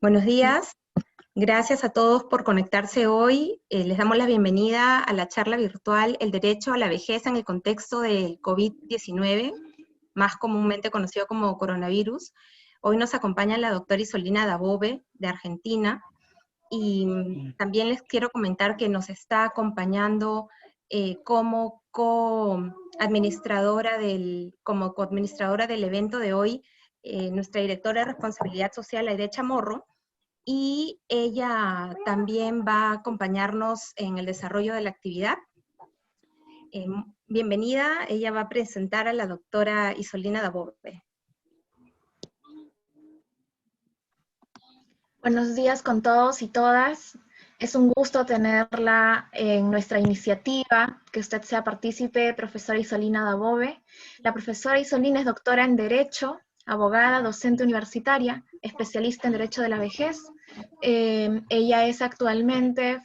Buenos días, gracias a todos por conectarse hoy. Les damos la bienvenida a la charla virtual El derecho a la vejez en el contexto del COVID-19, más comúnmente conocido como coronavirus. Hoy nos acompaña la doctora Isolina Dabove, de Argentina, y también les quiero comentar que nos está acompañando como coadministradora del evento de hoy, nuestra directora de Responsabilidad Social, Aide Chamorro, y ella también va a acompañarnos en el desarrollo de la actividad. Bienvenida, ella va a presentar a la doctora Isolina Dabove. Buenos días con todos y todas. Es un gusto tenerla en nuestra iniciativa, que usted sea partícipe, profesora Isolina Dabove. La profesora Isolina es doctora en Derecho, abogada, docente universitaria, especialista en Derecho de la Vejez. Ella es actualmente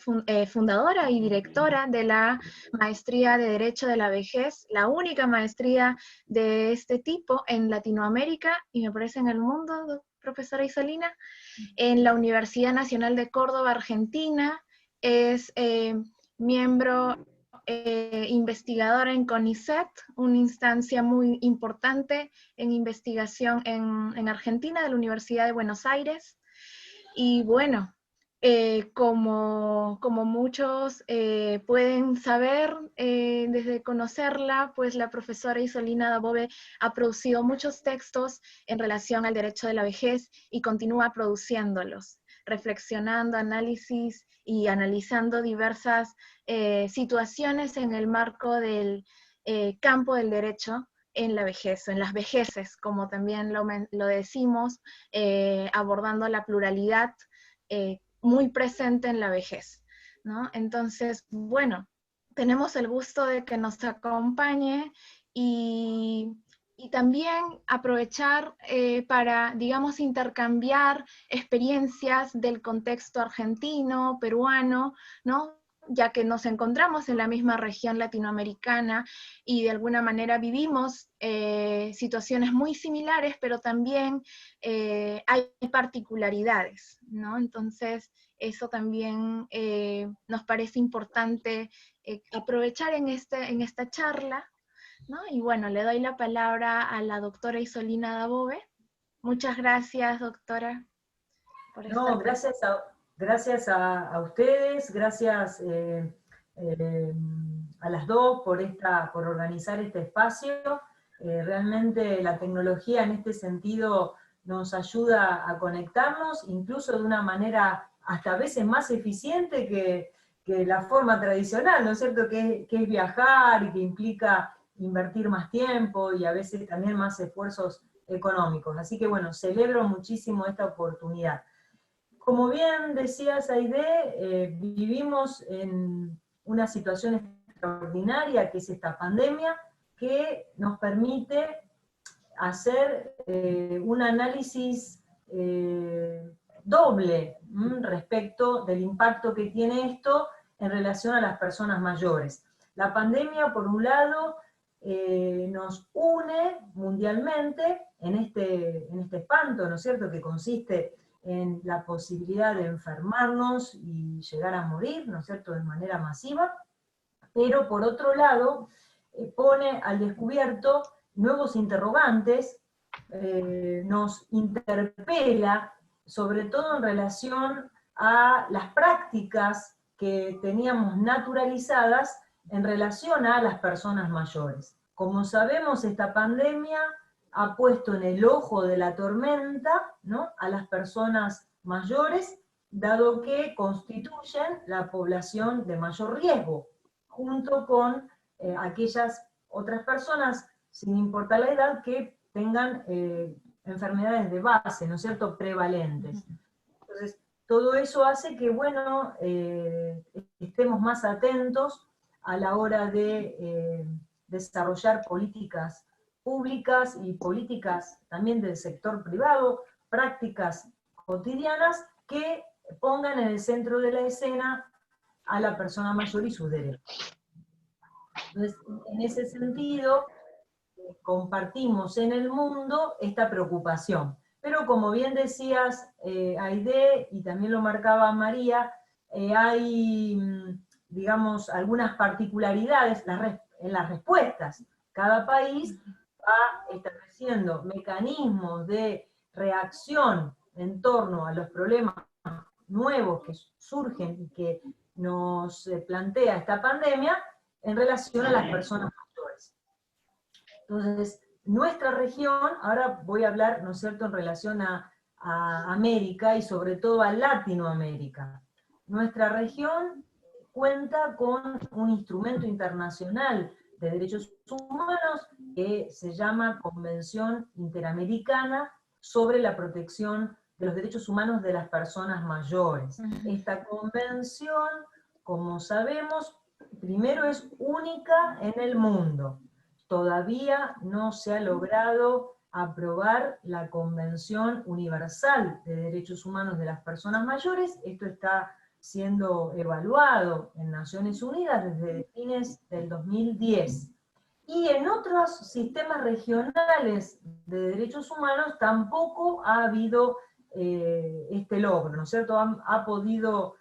fundadora y directora de la Maestría de Derecho de la Vejez, la única maestría de este tipo en Latinoamérica y me parece en el mundo, profesora Isolina, en la Universidad Nacional de Córdoba, Argentina. Es miembro investigadora en CONICET, una instancia muy importante en investigación en Argentina, de la Universidad de Buenos Aires. Y bueno, como muchos pueden saber, desde conocerla, pues la profesora Isolina Dabove ha producido muchos textos en relación al derecho de la vejez y continúa produciéndolos, reflexionando, análisis y analizando diversas situaciones en el marco del campo del derecho en la vejez, en las vejeces, como también lo decimos, abordando la pluralidad muy presente en la vejez, ¿no? Entonces, bueno, tenemos el gusto de que nos acompañe y también aprovechar para, digamos, intercambiar experiencias del contexto argentino, peruano, ¿no? Ya que nos encontramos en la misma región latinoamericana y de alguna manera vivimos situaciones muy similares, pero también hay particularidades, ¿no? Entonces, eso también nos parece importante aprovechar en esta charla, ¿no? Y bueno, le doy la palabra a la doctora Isolina Dabove. Muchas gracias, doctora, por estar presente. Gracias a ustedes, gracias a las dos por organizar este espacio. Realmente la tecnología en este sentido nos ayuda a conectarnos, incluso de una manera hasta a veces más eficiente que la forma tradicional, ¿no es cierto? Que es viajar y que implica invertir más tiempo y a veces también más esfuerzos económicos. Así que bueno, celebro muchísimo esta oportunidad. Como bien decías, Aide, vivimos en una situación extraordinaria que es esta pandemia, que nos permite hacer un análisis doble respecto del impacto que tiene esto en relación a las personas mayores. La pandemia, por un lado, nos une mundialmente en este espanto, ¿no es cierto?, que consiste en la posibilidad de enfermarnos y llegar a morir, ¿no es cierto?, de manera masiva, pero por otro lado pone al descubierto nuevos interrogantes, nos interpela, sobre todo en relación a las prácticas que teníamos naturalizadas en relación a las personas mayores. Como sabemos, esta pandemia ha puesto en el ojo de la tormenta, ¿no?, a las personas mayores, dado que constituyen la población de mayor riesgo, junto con aquellas otras personas, sin importar la edad, que tengan enfermedades de base, ¿no es cierto?, prevalentes. Entonces, todo eso hace que, bueno, estemos más atentos a la hora de desarrollar políticas públicas y políticas también del sector privado, prácticas cotidianas que pongan en el centro de la escena a la persona mayor y sus derechos. Entonces, en ese sentido, compartimos en el mundo esta preocupación. pero como bien decías, Aide, y también lo marcaba María, hay, digamos, algunas particularidades en las respuestas. Cada país va estableciendo mecanismos de reacción en torno a los problemas nuevos que surgen y que nos plantea esta pandemia en relación a las personas mayores. Entonces, nuestra región, ahora voy a hablar, ¿no es cierto?, en relación a América y sobre todo a Latinoamérica. Nuestra región cuenta con un instrumento internacional de derechos humanos que se llama Convención Interamericana sobre la Protección de los Derechos Humanos de las Personas Mayores. Esta convención, como sabemos, primero es única en el mundo. Todavía no se ha logrado aprobar la Convención Universal de Derechos Humanos de las Personas Mayores. Esto está siendo evaluado en Naciones Unidas desde fines del 2010. Y en otros sistemas regionales de derechos humanos tampoco ha habido este logro, ¿no es cierto? Ha podido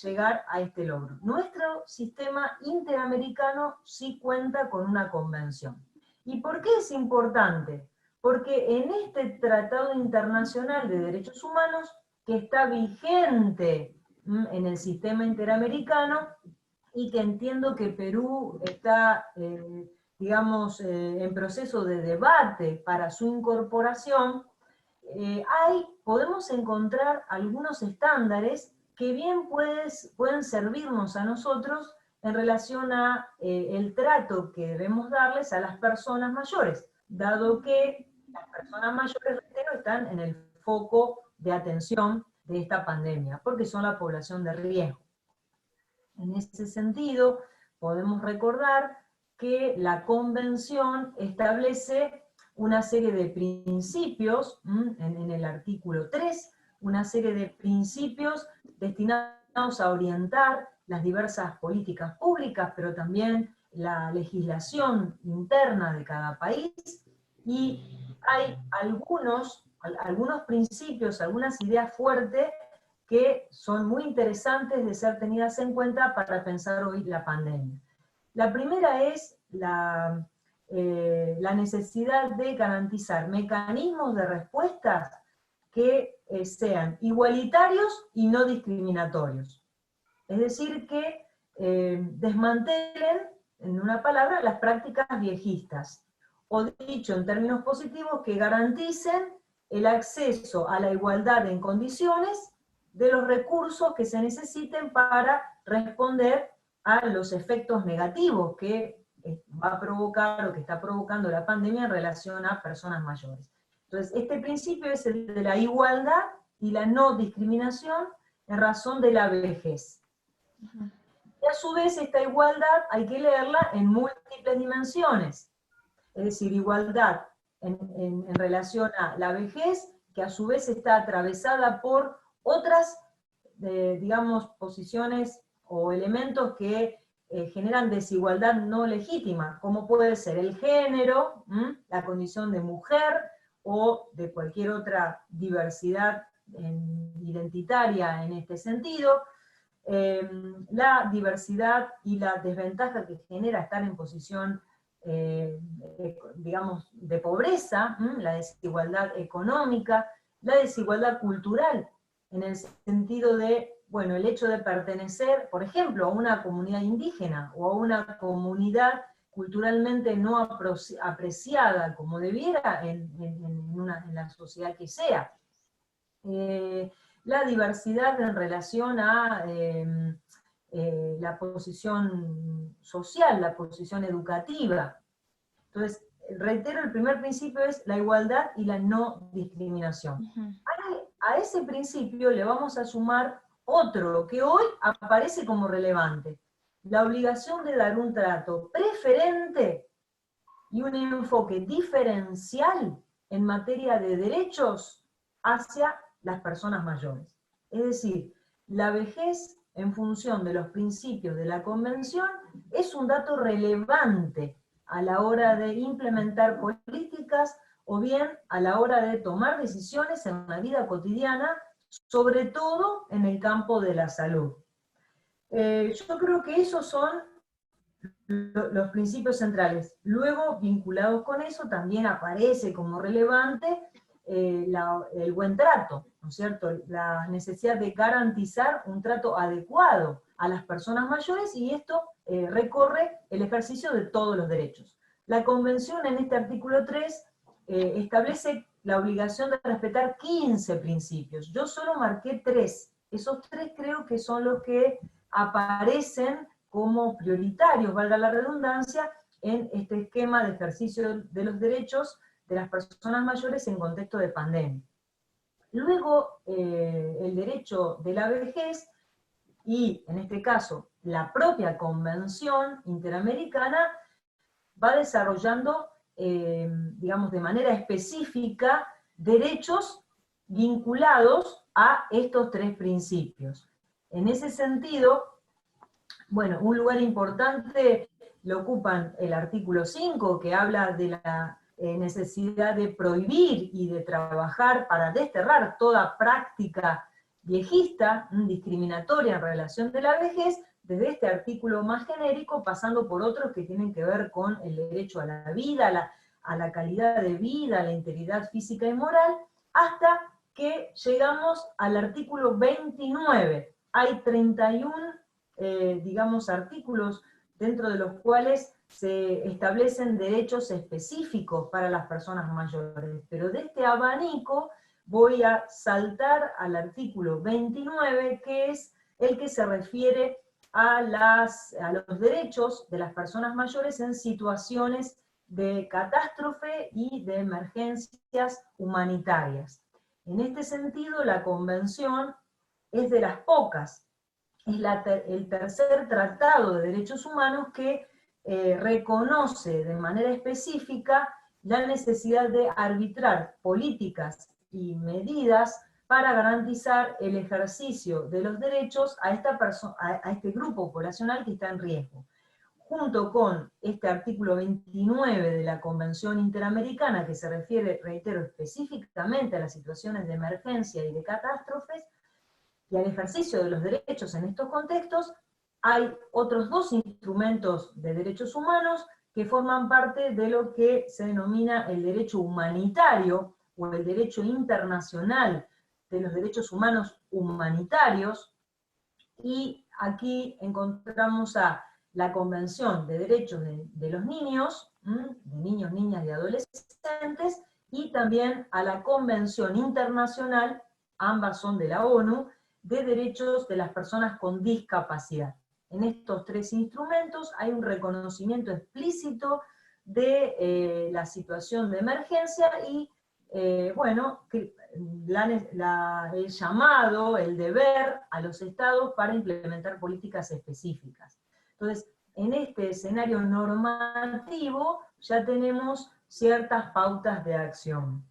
llegar a este logro. Nuestro sistema interamericano sí cuenta con una convención. ¿Y por qué es importante? Porque en este Tratado Internacional de Derechos Humanos, que está vigente en el sistema interamericano, y que entiendo que Perú está, digamos, en proceso de debate para su incorporación, podemos encontrar algunos estándares que bien pueden servirnos a nosotros en relación a el trato que debemos darles a las personas mayores, dado que las personas mayores, reitero, están en el foco de atención de esta pandemia, porque son la población de riesgo. En ese sentido, podemos recordar que la Convención establece una serie de principios, en el artículo 3, una serie de principios destinados a orientar las diversas políticas públicas, pero también la legislación interna de cada país, y hay algunos principios, algunas ideas fuertes que son muy interesantes de ser tenidas en cuenta para pensar hoy la pandemia. La primera es la necesidad de garantizar mecanismos de respuestas que sean igualitarios y no discriminatorios. Es decir, que desmantelen, en una palabra, las prácticas viejistas, o dicho en términos positivos, que garanticen el acceso a la igualdad en condiciones de los recursos que se necesiten para responder a los efectos negativos que va a provocar o que está provocando la pandemia en relación a personas mayores. Entonces, este principio es el de la igualdad y la no discriminación en razón de la vejez. Y a su vez, esta igualdad hay que leerla en múltiples dimensiones. Es decir, igualdad en relación a la vejez, que a su vez está atravesada por otras, digamos, posiciones o elementos que generan desigualdad no legítima, como puede ser el género, la condición de mujer, o de cualquier otra diversidad identitaria en este sentido, la diversidad y la desventaja que genera estar en posición, digamos, de pobreza, la desigualdad económica, la desigualdad cultural, en el sentido de, bueno, el hecho de pertenecer, por ejemplo, a una comunidad indígena o a una comunidad culturalmente no apreciada como debiera en la sociedad que sea. La diversidad en relación a la posición social, la posición educativa. Entonces, reitero, el primer principio es la igualdad y la no discriminación. A ese principio le vamos a sumar otro que hoy aparece como relevante: la obligación de dar un trato preferente y un enfoque diferencial en materia de derechos hacia las personas mayores. Es decir, la vejez, en función de los principios de la Convención, es un dato relevante a la hora de implementar políticas o bien a la hora de tomar decisiones en la vida cotidiana, sobre todo en el campo de la salud. Yo creo que esos son los principios centrales. Luego, vinculados con eso, también aparece como relevante el buen trato, ¿no es cierto? La necesidad de garantizar un trato adecuado a las personas mayores, y esto recorre el ejercicio de todos los derechos. La Convención en este artículo 3 establece la obligación de respetar 15 principios. Yo solo marqué 3. Esos 3 creo que son los que aparecen como prioritarios, valga la redundancia, en este esquema de ejercicio de los derechos de las personas mayores en contexto de pandemia. Luego, el derecho de la vejez, y en este caso, la propia Convención Interamericana, va desarrollando, digamos, de manera específica, derechos vinculados a estos 3 principios. En ese sentido, bueno, un lugar importante lo ocupan el artículo 5, que habla de la necesidad de prohibir y de trabajar para desterrar toda práctica viejista, discriminatoria en relación de la vejez, desde este artículo más genérico, pasando por otros que tienen que ver con el derecho a la vida, a la calidad de vida, a la integridad física y moral, hasta que llegamos al artículo 29. Hay 31 digamos, artículos dentro de los cuales se establecen derechos específicos para las personas mayores. Pero de este abanico voy a saltar al artículo 29, que es el que se refiere a los derechos de las personas mayores en situaciones de catástrofe y de emergencias humanitarias. En este sentido, la Convención es de las pocas, es el tercer tratado de derechos humanos que reconoce de manera específica la necesidad de arbitrar políticas y medidas para garantizar el ejercicio de los derechos a este grupo poblacional que está en riesgo. Junto con este artículo 29 de la Convención Interamericana, que se refiere, reitero, específicamente a las situaciones de emergencia y de catástrofes, y al ejercicio de los derechos en estos contextos, hay otros 2 instrumentos de derechos humanos que forman parte de lo que se denomina el derecho humanitario, o el derecho internacional de los derechos humanos humanitarios, y aquí encontramos a la Convención de Derechos de los Niños, de niños, niñas y adolescentes, y también a la Convención Internacional, ambas son de la ONU, de derechos de las personas con discapacidad. En estos 3 instrumentos hay un reconocimiento explícito de la situación de emergencia y, bueno, el llamado, el deber a los estados para implementar políticas específicas. Entonces, en este escenario normativo ya tenemos ciertas pautas de acción.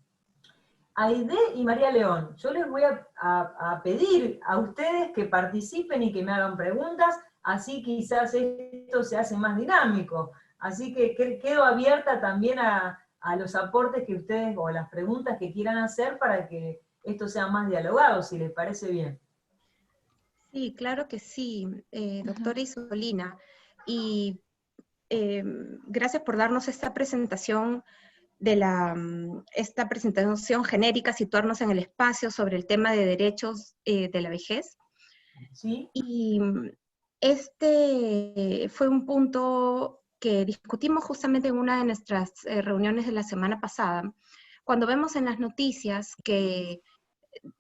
Aide y María León, yo les voy a pedir a ustedes que participen y que me hagan preguntas, así quizás esto se hace más dinámico. Así que quedo abierta también a los aportes que ustedes, o las preguntas que quieran hacer para que esto sea más dialogado, si les parece bien. Sí, claro que sí, doctora Isolina. Y gracias por darnos esta presentación esta presentación genérica, situarnos en el espacio sobre el tema de derechos de la vejez. ¿Sí? Y este fue un punto que discutimos justamente en una de nuestras reuniones de la semana pasada, cuando vemos en las noticias que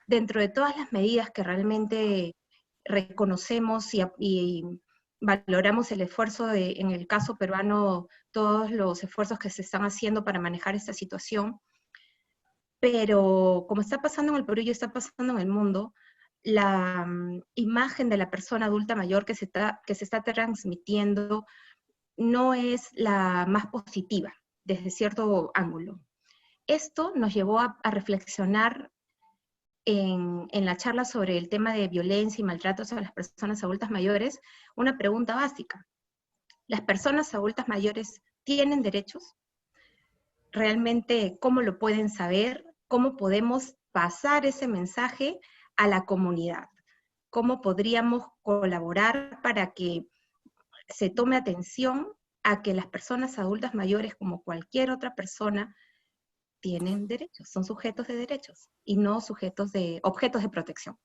dentro de todas las medidas que realmente reconocemos y valoramos el esfuerzo en el caso peruano, todos los esfuerzos que se están haciendo para manejar esta situación, pero como está pasando en el Perú y está pasando en el mundo, la imagen de la persona adulta mayor que se está transmitiendo no es la más positiva desde cierto ángulo. Esto nos llevó a reflexionar en la charla sobre el tema de violencia y maltratos a las personas adultas mayores, una pregunta básica. ¿Las personas adultas mayores tienen derechos? realmente cómo lo pueden saber, cómo podemos pasar ese mensaje a la comunidad, cómo podríamos colaborar para que se tome atención a que las personas adultas mayores, como cualquier otra persona, tienen derechos, son sujetos de derechos y no sujetos de objetos de protección.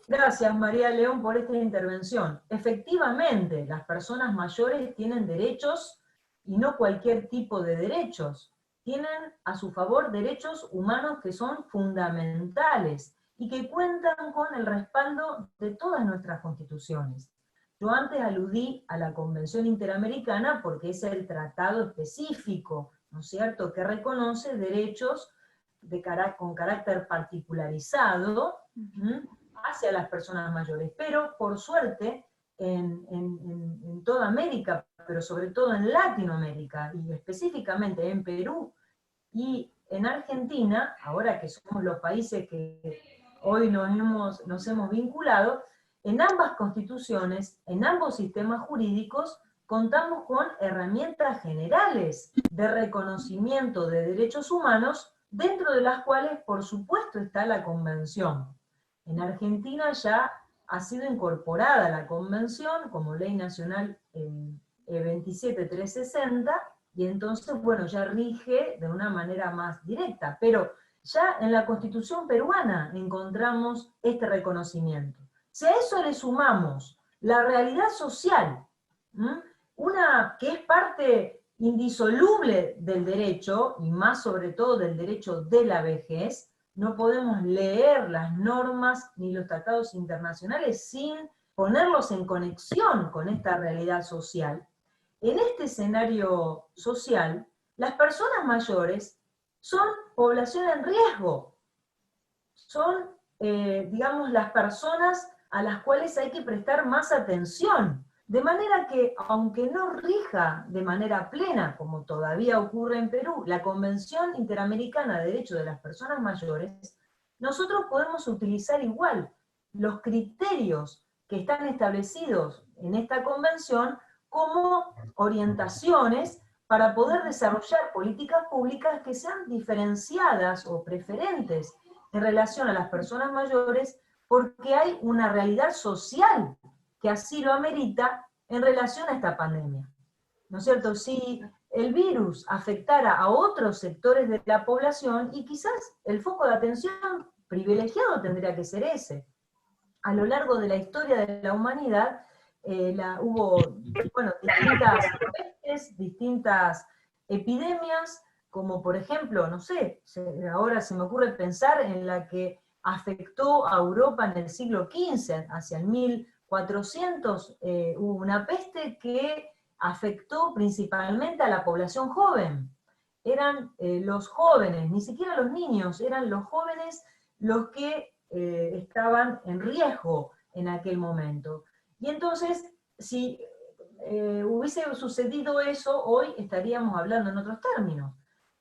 Gracias, María León, por esta intervención. Efectivamente, las personas mayores tienen derechos y no cualquier tipo de derechos. Tienen a su favor derechos humanos que son fundamentales y que cuentan con el respaldo de todas nuestras constituciones. Yo antes aludí a la Convención Interamericana porque es el tratado específico, ¿no es cierto?, que reconoce derechos con carácter particularizado hacia las personas mayores. Pero, por suerte, en toda América, pero sobre todo en Latinoamérica, y específicamente en Perú y en Argentina, ahora que somos los países que hoy nos hemos vinculado, en ambas constituciones, en ambos sistemas jurídicos, contamos con herramientas generales de reconocimiento de derechos humanos, dentro de las cuales, por supuesto, está la Convención. En Argentina ya ha sido incorporada la Convención como Ley Nacional 27360, y entonces, bueno, ya rige de una manera más directa. Pero ya en la Constitución peruana encontramos este reconocimiento. Si a eso le sumamos la realidad social, una que es parte indisoluble del derecho, y más sobre todo del derecho de la vejez, no podemos leer las normas ni los tratados internacionales sin ponerlos en conexión con esta realidad social. En este escenario social, las personas mayores son población en riesgo, son, digamos, las personas a las cuales hay que prestar más atención, de manera que, aunque no rija de manera plena, como todavía ocurre en Perú, la Convención Interamericana de Derechos de las Personas Mayores, nosotros podemos utilizar igual los criterios que están establecidos en esta convención como orientaciones para poder desarrollar políticas públicas que sean diferenciadas o preferentes en relación a las personas mayores, porque hay una realidad social que así lo amerita en relación a esta pandemia. ¿No es cierto? Si el virus afectara a otros sectores de la población, y quizás el foco de atención privilegiado tendría que ser ese. A lo largo de la historia de la humanidad, hubo, bueno, distintas epidemias, como por ejemplo, no sé, ahora se me ocurre pensar en la que afectó a Europa en el siglo XV, hacia el 1400, hubo una peste que afectó principalmente a la población joven. Eran los jóvenes, ni siquiera los niños, eran los jóvenes los que estaban en riesgo en aquel momento. Y entonces, si hubiese sucedido eso, hoy estaríamos hablando en otros términos.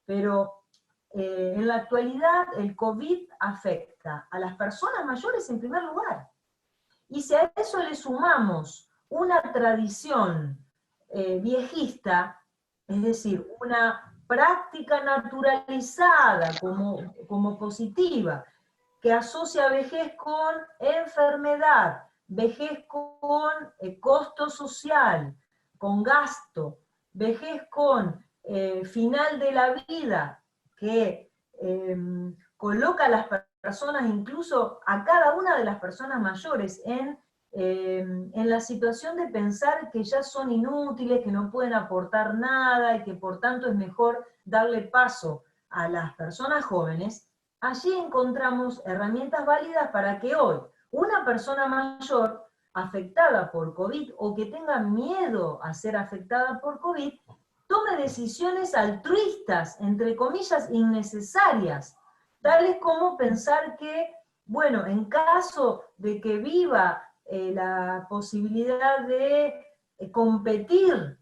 Pero en la actualidad el COVID afecta a las personas mayores en primer lugar. Y si a eso le sumamos una tradición viejista, es decir, una práctica naturalizada como positiva, que asocia vejez con enfermedad, vejez con costo social, con gasto, vejez con final de la vida, que coloca a las personas, incluso a cada una de las personas mayores, en la situación de pensar que ya son inútiles, que no pueden aportar nada, y que por tanto es mejor darle paso a las personas jóvenes. Allí encontramos herramientas válidas para que hoy una persona mayor afectada por COVID, o que tenga miedo a ser afectada por COVID, tome decisiones altruistas, entre comillas, innecesarias, tales como pensar que, bueno, en caso de que viva la posibilidad de competir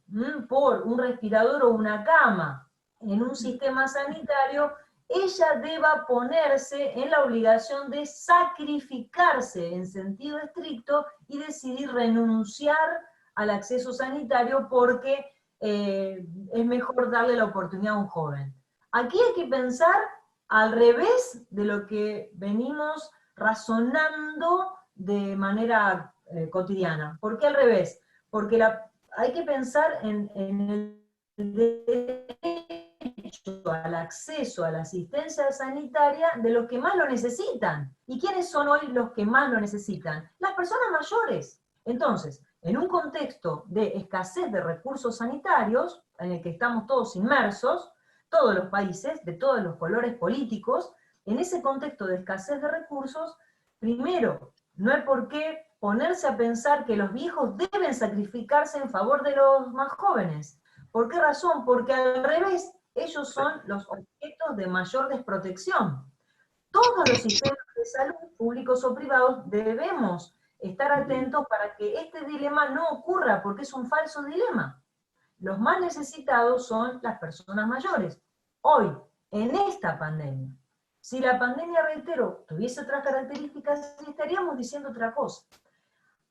por un respirador o una cama en un sistema sanitario, ella deba ponerse en la obligación de sacrificarse en sentido estricto y decidir renunciar al acceso sanitario porque es mejor darle la oportunidad a un joven. Aquí hay que pensar al revés de lo que venimos razonando de manera cotidiana. ¿Por qué al revés? Porque hay que pensar en el derecho al acceso a la asistencia sanitaria de los que más lo necesitan. ¿Y quiénes son hoy los que más lo necesitan? Las personas mayores. Entonces, en un contexto de escasez de recursos sanitarios, en el que estamos todos inmersos, todos los países, de todos los colores políticos, en ese contexto de escasez de recursos, primero, no hay por qué ponerse a pensar que los viejos deben sacrificarse en favor de los más jóvenes. ¿Por qué razón? Porque al revés, ellos son los objetos de mayor desprotección. Todos los sistemas de salud, públicos o privados, debemos estar atentos para que este dilema no ocurra, porque es un falso dilema. Los más necesitados son las personas mayores. Hoy, en esta pandemia, si la pandemia, reitero, tuviese otras características, estaríamos diciendo otra cosa.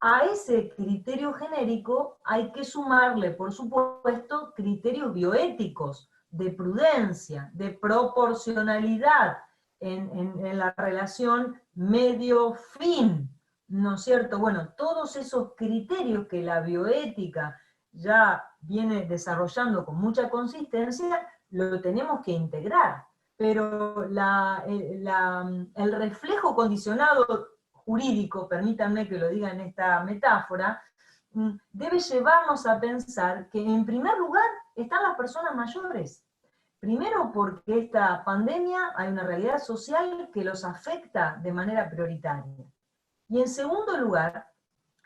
A ese criterio genérico hay que sumarle, por supuesto, criterios bioéticos, de prudencia, de proporcionalidad en la relación medio-fin, ¿no es cierto? Bueno, todos esos criterios que la bioética ya viene desarrollando con mucha consistencia, lo tenemos que integrar. Pero el reflejo condicionado jurídico, permítanme que lo diga en esta metáfora, debe llevarnos a pensar que en primer lugar están las personas mayores. Primero porque esta pandemia hay una realidad social que los afecta de manera prioritaria. Y en segundo lugar,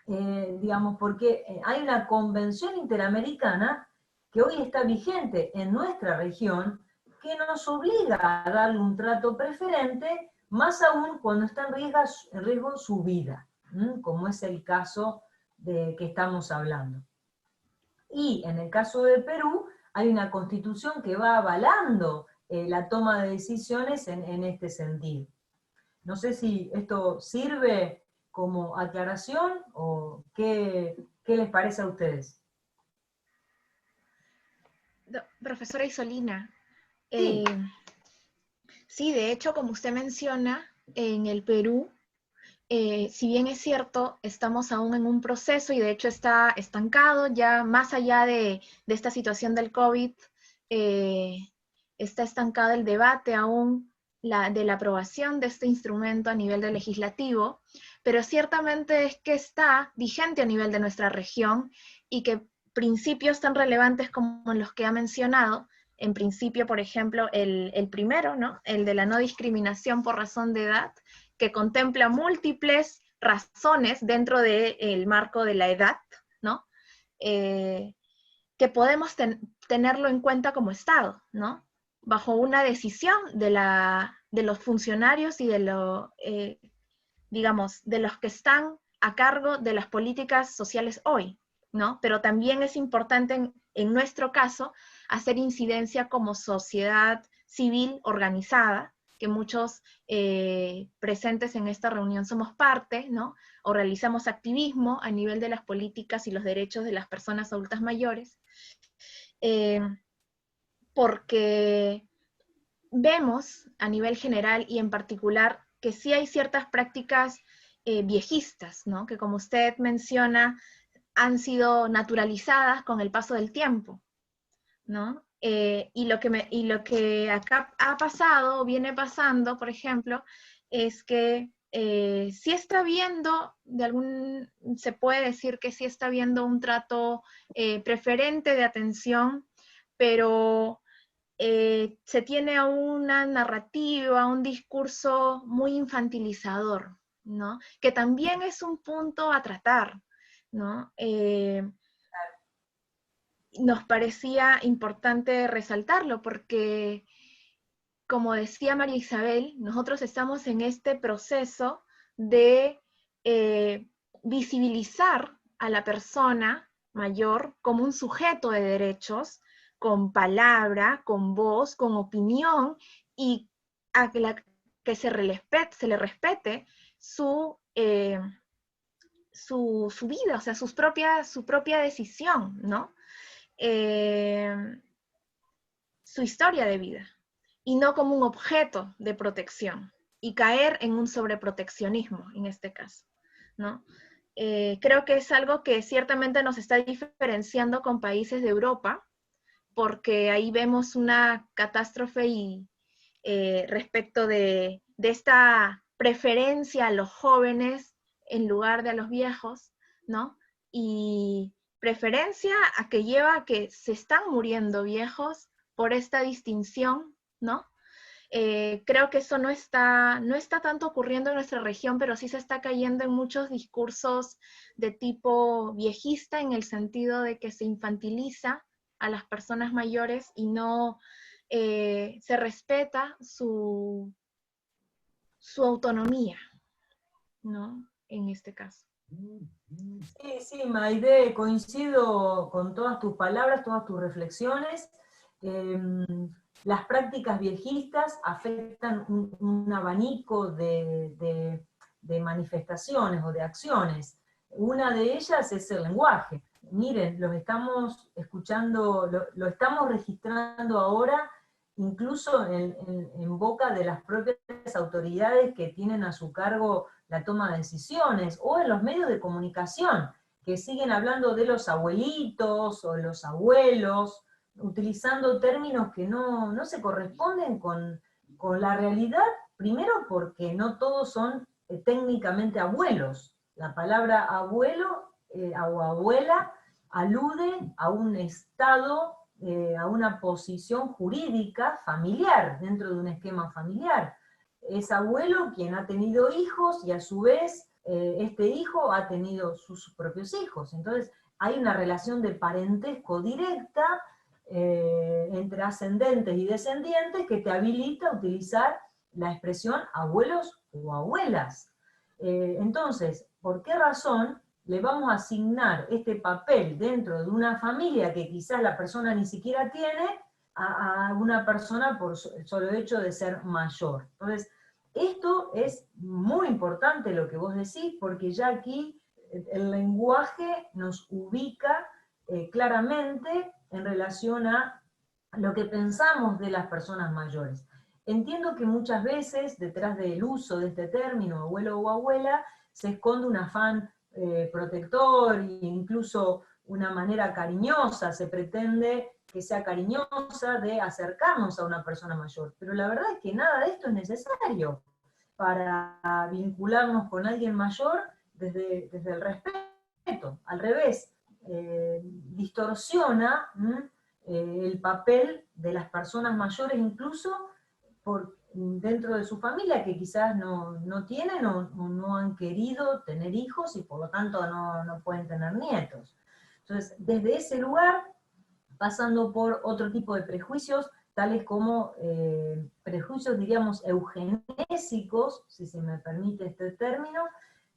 digamos, porque hay una convención interamericana que hoy está vigente en nuestra región, que nos obliga a darle un trato preferente, más aún cuando está en riesgo su vida, como es el caso de que estamos hablando. Y en el caso de Perú, hay una constitución que va avalando la toma de decisiones en este sentido. No sé si esto sirve como aclaración o qué les parece a ustedes. Profesora Isolina, Sí. Sí, de hecho, como usted menciona, en el Perú, si bien es cierto, estamos aún en un proceso y de hecho está estancado, ya más allá de esta situación del COVID, está estancado el debate aún de la aprobación de este instrumento a nivel del legislativo, pero ciertamente es que está vigente a nivel de nuestra región y que principios tan relevantes como los que ha mencionado, en principio, por ejemplo, el primero, ¿no? El de la no discriminación por razón de edad, que contempla múltiples razones dentro del marco de la edad, ¿no? Que podemos tenerlo en cuenta como Estado, ¿no? Bajo una decisión de los funcionarios y digamos, de los que están a cargo de las políticas sociales hoy, ¿no? Pero también es importante en nuestro caso hacer incidencia como sociedad civil organizada, que muchos presentes en esta reunión somos parte, ¿no? O realizamos activismo a nivel de las políticas y los derechos de las personas adultas mayores, porque vemos a nivel general y en particular que sí hay ciertas prácticas viejistas, ¿no? Que como usted menciona, han sido naturalizadas con el paso del tiempo, ¿no? Y lo que acá ha pasado, viene pasando, por ejemplo, es que sí está habiendo, se puede decir que sí está habiendo un trato preferente de atención, pero se tiene una narrativa, un discurso muy infantilizador, ¿no? Que también es un punto a tratar, ¿no? Nos parecía importante resaltarlo porque, como decía María Isabel, nosotros estamos en este proceso de visibilizar a la persona mayor como un sujeto de derechos, con palabra, con voz, con opinión, y a que se le respete su vida, o sea, su propia decisión, ¿no? su historia de vida, y no como un objeto de protección, y caer en un sobreproteccionismo en este caso, ¿no? Creo que es algo que ciertamente nos está diferenciando con países de Europa, porque ahí vemos una catástrofe y respecto de esta preferencia a los jóvenes en lugar de a los viejos, ¿no? Y preferencia a que lleva a que se están muriendo viejos por esta distinción, ¿no? Creo que eso no está tanto ocurriendo en nuestra región, pero sí se está cayendo en muchos discursos de tipo viejista, en el sentido de que se infantiliza a las personas mayores y no se respeta su autonomía, ¿no? En este caso. Sí, sí, Maide, coincido con todas tus palabras, todas tus reflexiones. Las prácticas viejistas afectan un abanico de manifestaciones o de acciones. Una de ellas es el lenguaje. Miren, los estamos escuchando, lo estamos registrando ahora, incluso en boca de las propias autoridades que tienen a su cargo la toma de decisiones, o en los medios de comunicación, que siguen hablando de los abuelitos o los abuelos, utilizando términos que no se corresponden con la realidad, primero porque no todos son técnicamente abuelos. La palabra abuelo o abuela alude a un estado, a una posición jurídica familiar, dentro de un esquema familiar. Es abuelo quien ha tenido hijos y a su vez este hijo ha tenido sus propios hijos. Entonces hay una relación de parentesco directa entre ascendentes y descendientes que te habilita a utilizar la expresión abuelos o abuelas. Entonces, ¿por qué razón le vamos a asignar este papel dentro de una familia que quizás la persona ni siquiera tiene a una persona por el solo hecho de ser mayor? Entonces, esto es muy importante lo que vos decís, porque ya aquí el lenguaje nos ubica claramente en relación a lo que pensamos de las personas mayores. Entiendo que muchas veces detrás del uso de este término, abuelo o abuela, se esconde un afán protector e incluso una manera cariñosa, se pretende que sea cariñosa de acercarnos a una persona mayor, pero la verdad es que nada de esto es necesario para vincularnos con alguien mayor desde el respeto. Al revés, distorsiona el papel de las personas mayores incluso dentro de su familia, que quizás no tienen o no han querido tener hijos y por lo tanto no pueden tener nietos. Entonces, desde ese lugar, pasando por otro tipo de prejuicios, tales como prejuicios, diríamos, eugenésicos, si se me permite este término,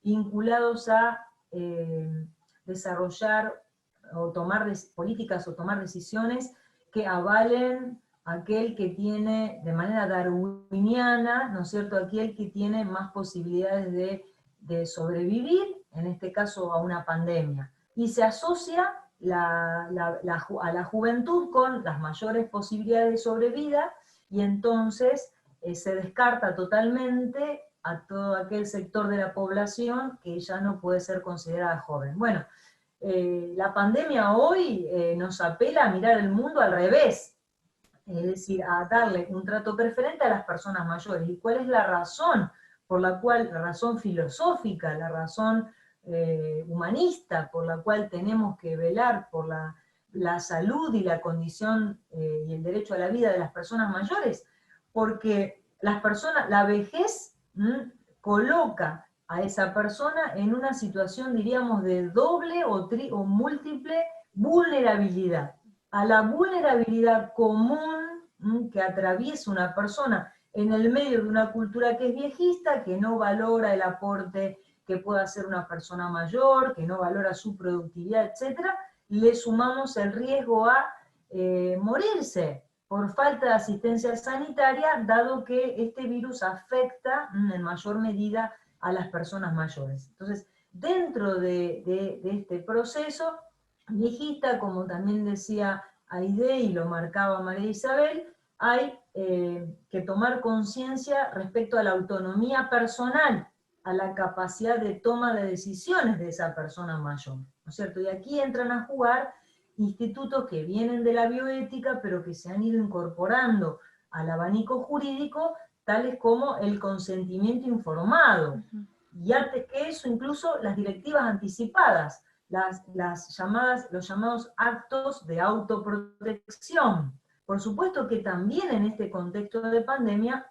vinculados a desarrollar o tomar políticas o tomar decisiones que avalen aquel que tiene, de manera darwiniana, ¿no es cierto?, aquel que tiene más posibilidades de sobrevivir, en este caso a una pandemia. Y se asocia a la juventud con las mayores posibilidades de sobrevida, y entonces se descarta totalmente a todo aquel sector de la población que ya no puede ser considerada joven. Bueno, la pandemia hoy nos apela a mirar el mundo al revés, es decir, a darle un trato preferente a las personas mayores. ¿Y cuál es la razón por la cual, la razón filosófica, la razón humanista por la cual tenemos que velar por la salud y la condición y el derecho a la vida de las personas mayores? Porque la vejez coloca a esa persona en una situación, diríamos, de doble o múltiple vulnerabilidad. A la vulnerabilidad común que atraviesa una persona en el medio de una cultura que es viejista, que no valora el aporte que pueda hacer una persona mayor, que no valora su productividad, etc., le sumamos el riesgo a morirse por falta de asistencia sanitaria, dado que este virus afecta en mayor medida a las personas mayores. Entonces, dentro de este proceso, viejista, como también decía Aide y lo marcaba María Isabel, hay que tomar conciencia respecto a la autonomía personal, a la capacidad de toma de decisiones de esa persona mayor, ¿no es cierto? Y aquí entran a jugar institutos que vienen de la bioética, pero que se han ido incorporando al abanico jurídico, tales como el consentimiento informado, y antes que eso incluso las directivas anticipadas, los llamados actos de autoprotección. Por supuesto que también en este contexto de pandemia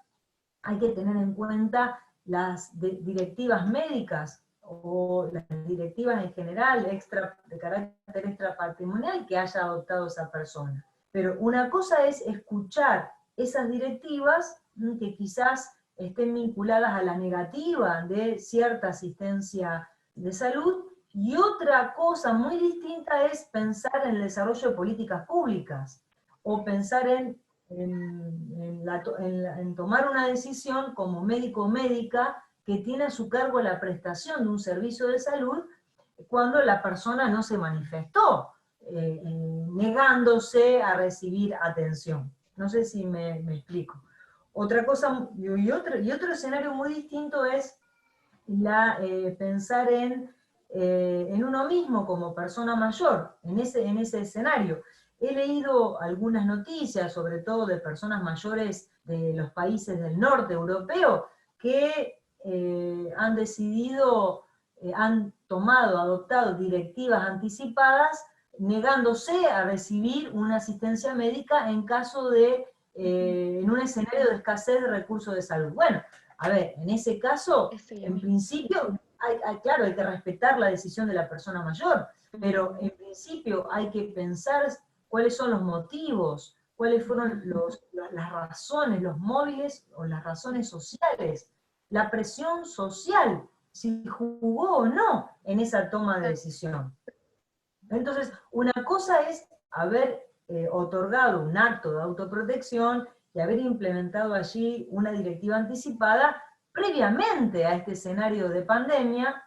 hay que tener en cuenta las directivas médicas o las directivas en general de carácter extrapatrimonial que haya adoptado esa persona. Pero una cosa es escuchar esas directivas que quizás estén vinculadas a la negativa de cierta asistencia de salud, y otra cosa muy distinta es pensar en el desarrollo de políticas públicas, o pensar en tomar una decisión como médico o médica que tiene a su cargo la prestación de un servicio de salud cuando la persona no se manifestó, negándose a recibir atención. No sé si me explico. Otra cosa, y otro escenario muy distinto es pensar en uno mismo como persona mayor, en ese escenario. He leído algunas noticias, sobre todo de personas mayores de los países del norte europeo, que han decidido, adoptado directivas anticipadas, negándose a recibir una asistencia médica en caso de, en un escenario de escasez de recursos de salud. Bueno, a ver, en ese caso, en principio, claro, hay que respetar la decisión de la persona mayor, pero en principio hay que pensar cuáles son los motivos, cuáles fueron las razones, los móviles o las razones sociales, la presión social, si jugó o no en esa toma de decisión. Entonces, una cosa es haber otorgado un acto de autoprotección y haber implementado allí una directiva anticipada previamente a este escenario de pandemia,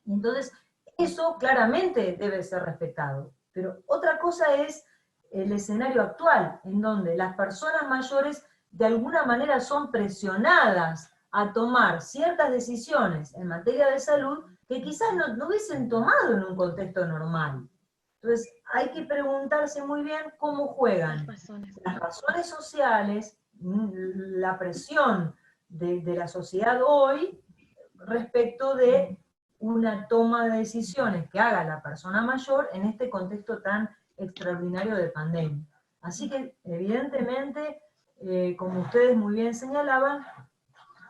y entonces eso claramente debe ser respetado. Pero otra cosa es el escenario actual, en donde las personas mayores de alguna manera son presionadas a tomar ciertas decisiones en materia de salud que quizás no hubiesen tomado en un contexto normal. Entonces, hay que preguntarse muy bien cómo juegan las razones sociales, la presión de la sociedad hoy respecto de una toma de decisiones que haga la persona mayor en este contexto tan extraordinario de pandemia. Así que, evidentemente, como ustedes muy bien señalaban,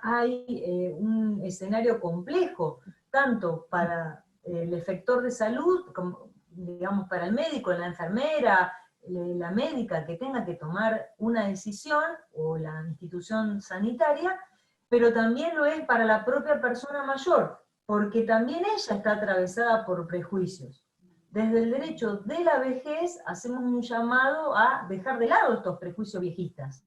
hay un escenario complejo, tanto para el efector de salud, como, digamos, para el médico, la enfermera, la médica que tenga que tomar una decisión, o la institución sanitaria, pero también lo es para la propia persona mayor, porque también ella está atravesada por prejuicios. Desde el derecho de la vejez hacemos un llamado a dejar de lado estos prejuicios viejistas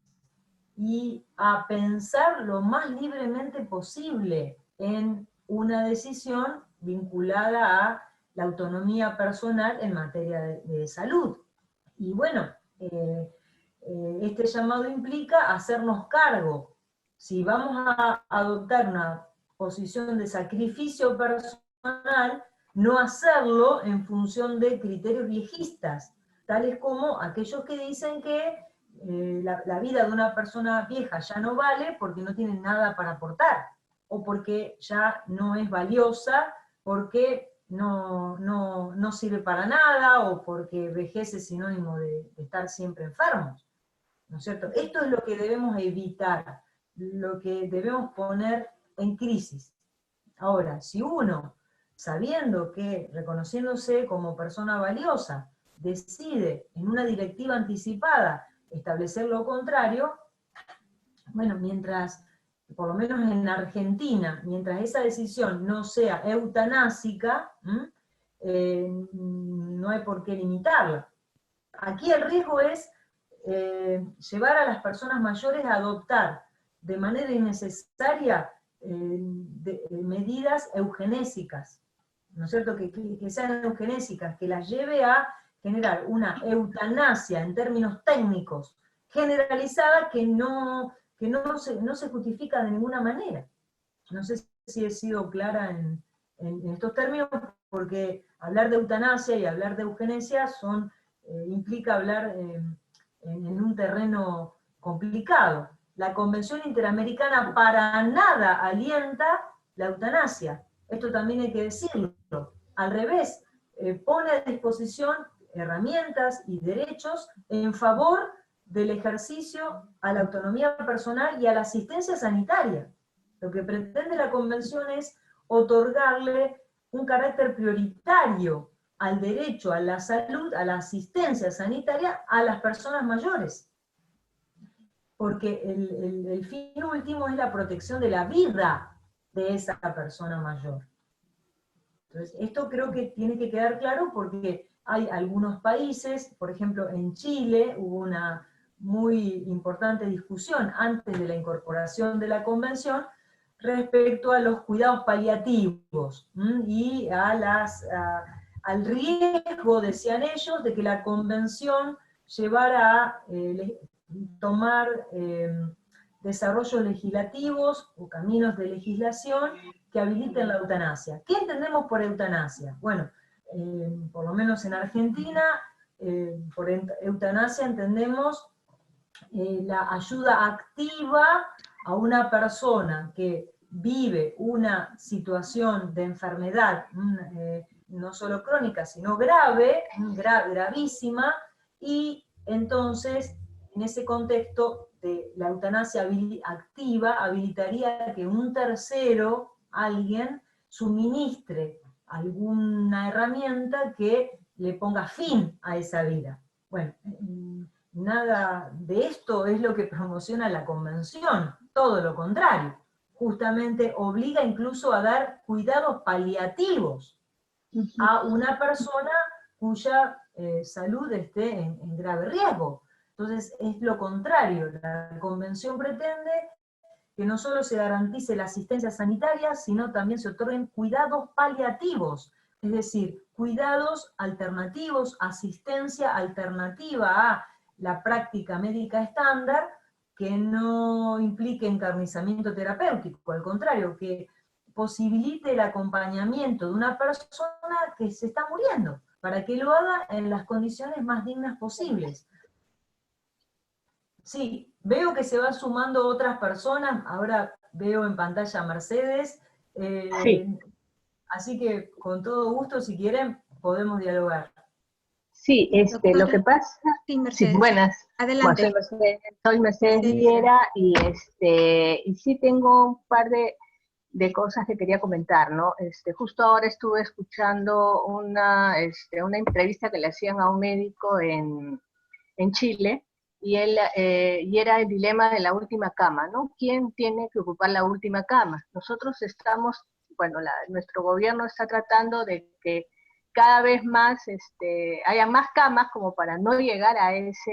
y a pensar lo más libremente posible en una decisión vinculada a la autonomía personal en materia de salud. Y bueno, este llamado implica hacernos cargo. Si vamos a adoptar una posición de sacrificio personal, no hacerlo en función de criterios viejistas, tales como aquellos que dicen que la vida de una persona vieja ya no vale porque no tiene nada para aportar, o porque ya no es valiosa, porque no sirve para nada, o porque vejez es sinónimo de estar siempre enfermos, ¿no es cierto? Esto es lo que debemos evitar, lo que debemos poner en crisis. Ahora, si uno, sabiendo que, reconociéndose como persona valiosa, decide en una directiva anticipada establecer lo contrario, bueno, mientras, por lo menos en Argentina, mientras esa decisión no sea eutanásica, no hay por qué limitarla. Aquí el riesgo es llevar a las personas mayores a adoptar de manera innecesaria medidas eugenésicas, ¿no es cierto?, que sean eugenésicas, que las lleve a generar una eutanasia en términos técnicos generalizada que no se justifica de ninguna manera. No sé si he sido clara en estos términos, porque hablar de eutanasia y hablar de eugenesia implica hablar en un terreno complicado. La Convención Interamericana para nada alienta la eutanasia. Esto también hay que decirlo. Al revés, pone a disposición herramientas y derechos en favor del ejercicio a la autonomía personal y a la asistencia sanitaria. Lo que pretende la Convención es otorgarle un carácter prioritario al derecho a la salud, a la asistencia sanitaria a las personas mayores. Porque el fin último es la protección de la vida de esa persona mayor. Entonces, esto creo que tiene que quedar claro porque hay algunos países, por ejemplo, en Chile hubo una muy importante discusión antes de la incorporación de la Convención respecto a los cuidados paliativos y al riesgo, decían ellos, de que la Convención llevara a tomar desarrollos legislativos o caminos de legislación que habiliten la eutanasia. ¿Qué entendemos por eutanasia? Bueno, por lo menos en Argentina, por eutanasia entendemos la ayuda activa a una persona que vive una situación de enfermedad, no solo crónica, sino gravísima, y entonces, en ese contexto de la eutanasia activa, habilitaría que un tercero, alguien, suministre alguna herramienta que le ponga fin a esa vida. Bueno, nada de esto es lo que promociona la Convención, todo lo contrario. Justamente obliga incluso a dar cuidados paliativos a una persona cuya salud esté en grave riesgo. Entonces es lo contrario, la Convención pretende que no solo se garantice la asistencia sanitaria, sino también se otorguen cuidados paliativos, es decir, cuidados alternativos, asistencia alternativa a la práctica médica estándar, que no implique encarnizamiento terapéutico, al contrario, que posibilite el acompañamiento de una persona que se está muriendo, para que lo haga en las condiciones más dignas posibles. Sí, veo que se van sumando otras personas, ahora veo en pantalla a Mercedes, Sí, así que con todo gusto, si quieren, podemos dialogar. sí, lo Doctora, que pasa, sí, sí, Mercedes, buenas. Bueno, adelante. soy Mercedes Viera y sí tengo un par de cosas que quería comentar, ¿no? Justo ahora estuve escuchando una entrevista que le hacían a un médico en Chile, y era el dilema de la última cama, ¿no? ¿Quién tiene que ocupar la última cama? Nosotros estamos, bueno, nuestro gobierno está tratando de que cada vez más haya más camas como para no llegar a esa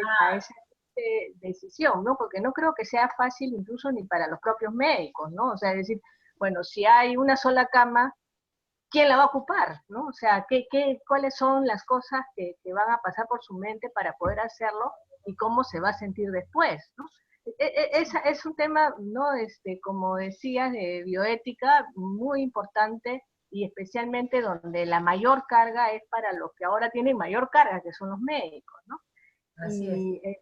decisión, ¿no? Porque no creo que sea fácil incluso ni para los propios médicos, ¿no? O sea, es decir, bueno, si hay una sola cama, ¿quién la va a ocupar? ¿No? O sea, ¿cuáles son las cosas que van a pasar por su mente para poder hacerlo y cómo se va a sentir después? ¿No? Es un tema, ¿no? Como decías, de bioética muy importante, y especialmente donde la mayor carga es para los que ahora tienen mayor carga, que son los médicos, ¿no? Así Y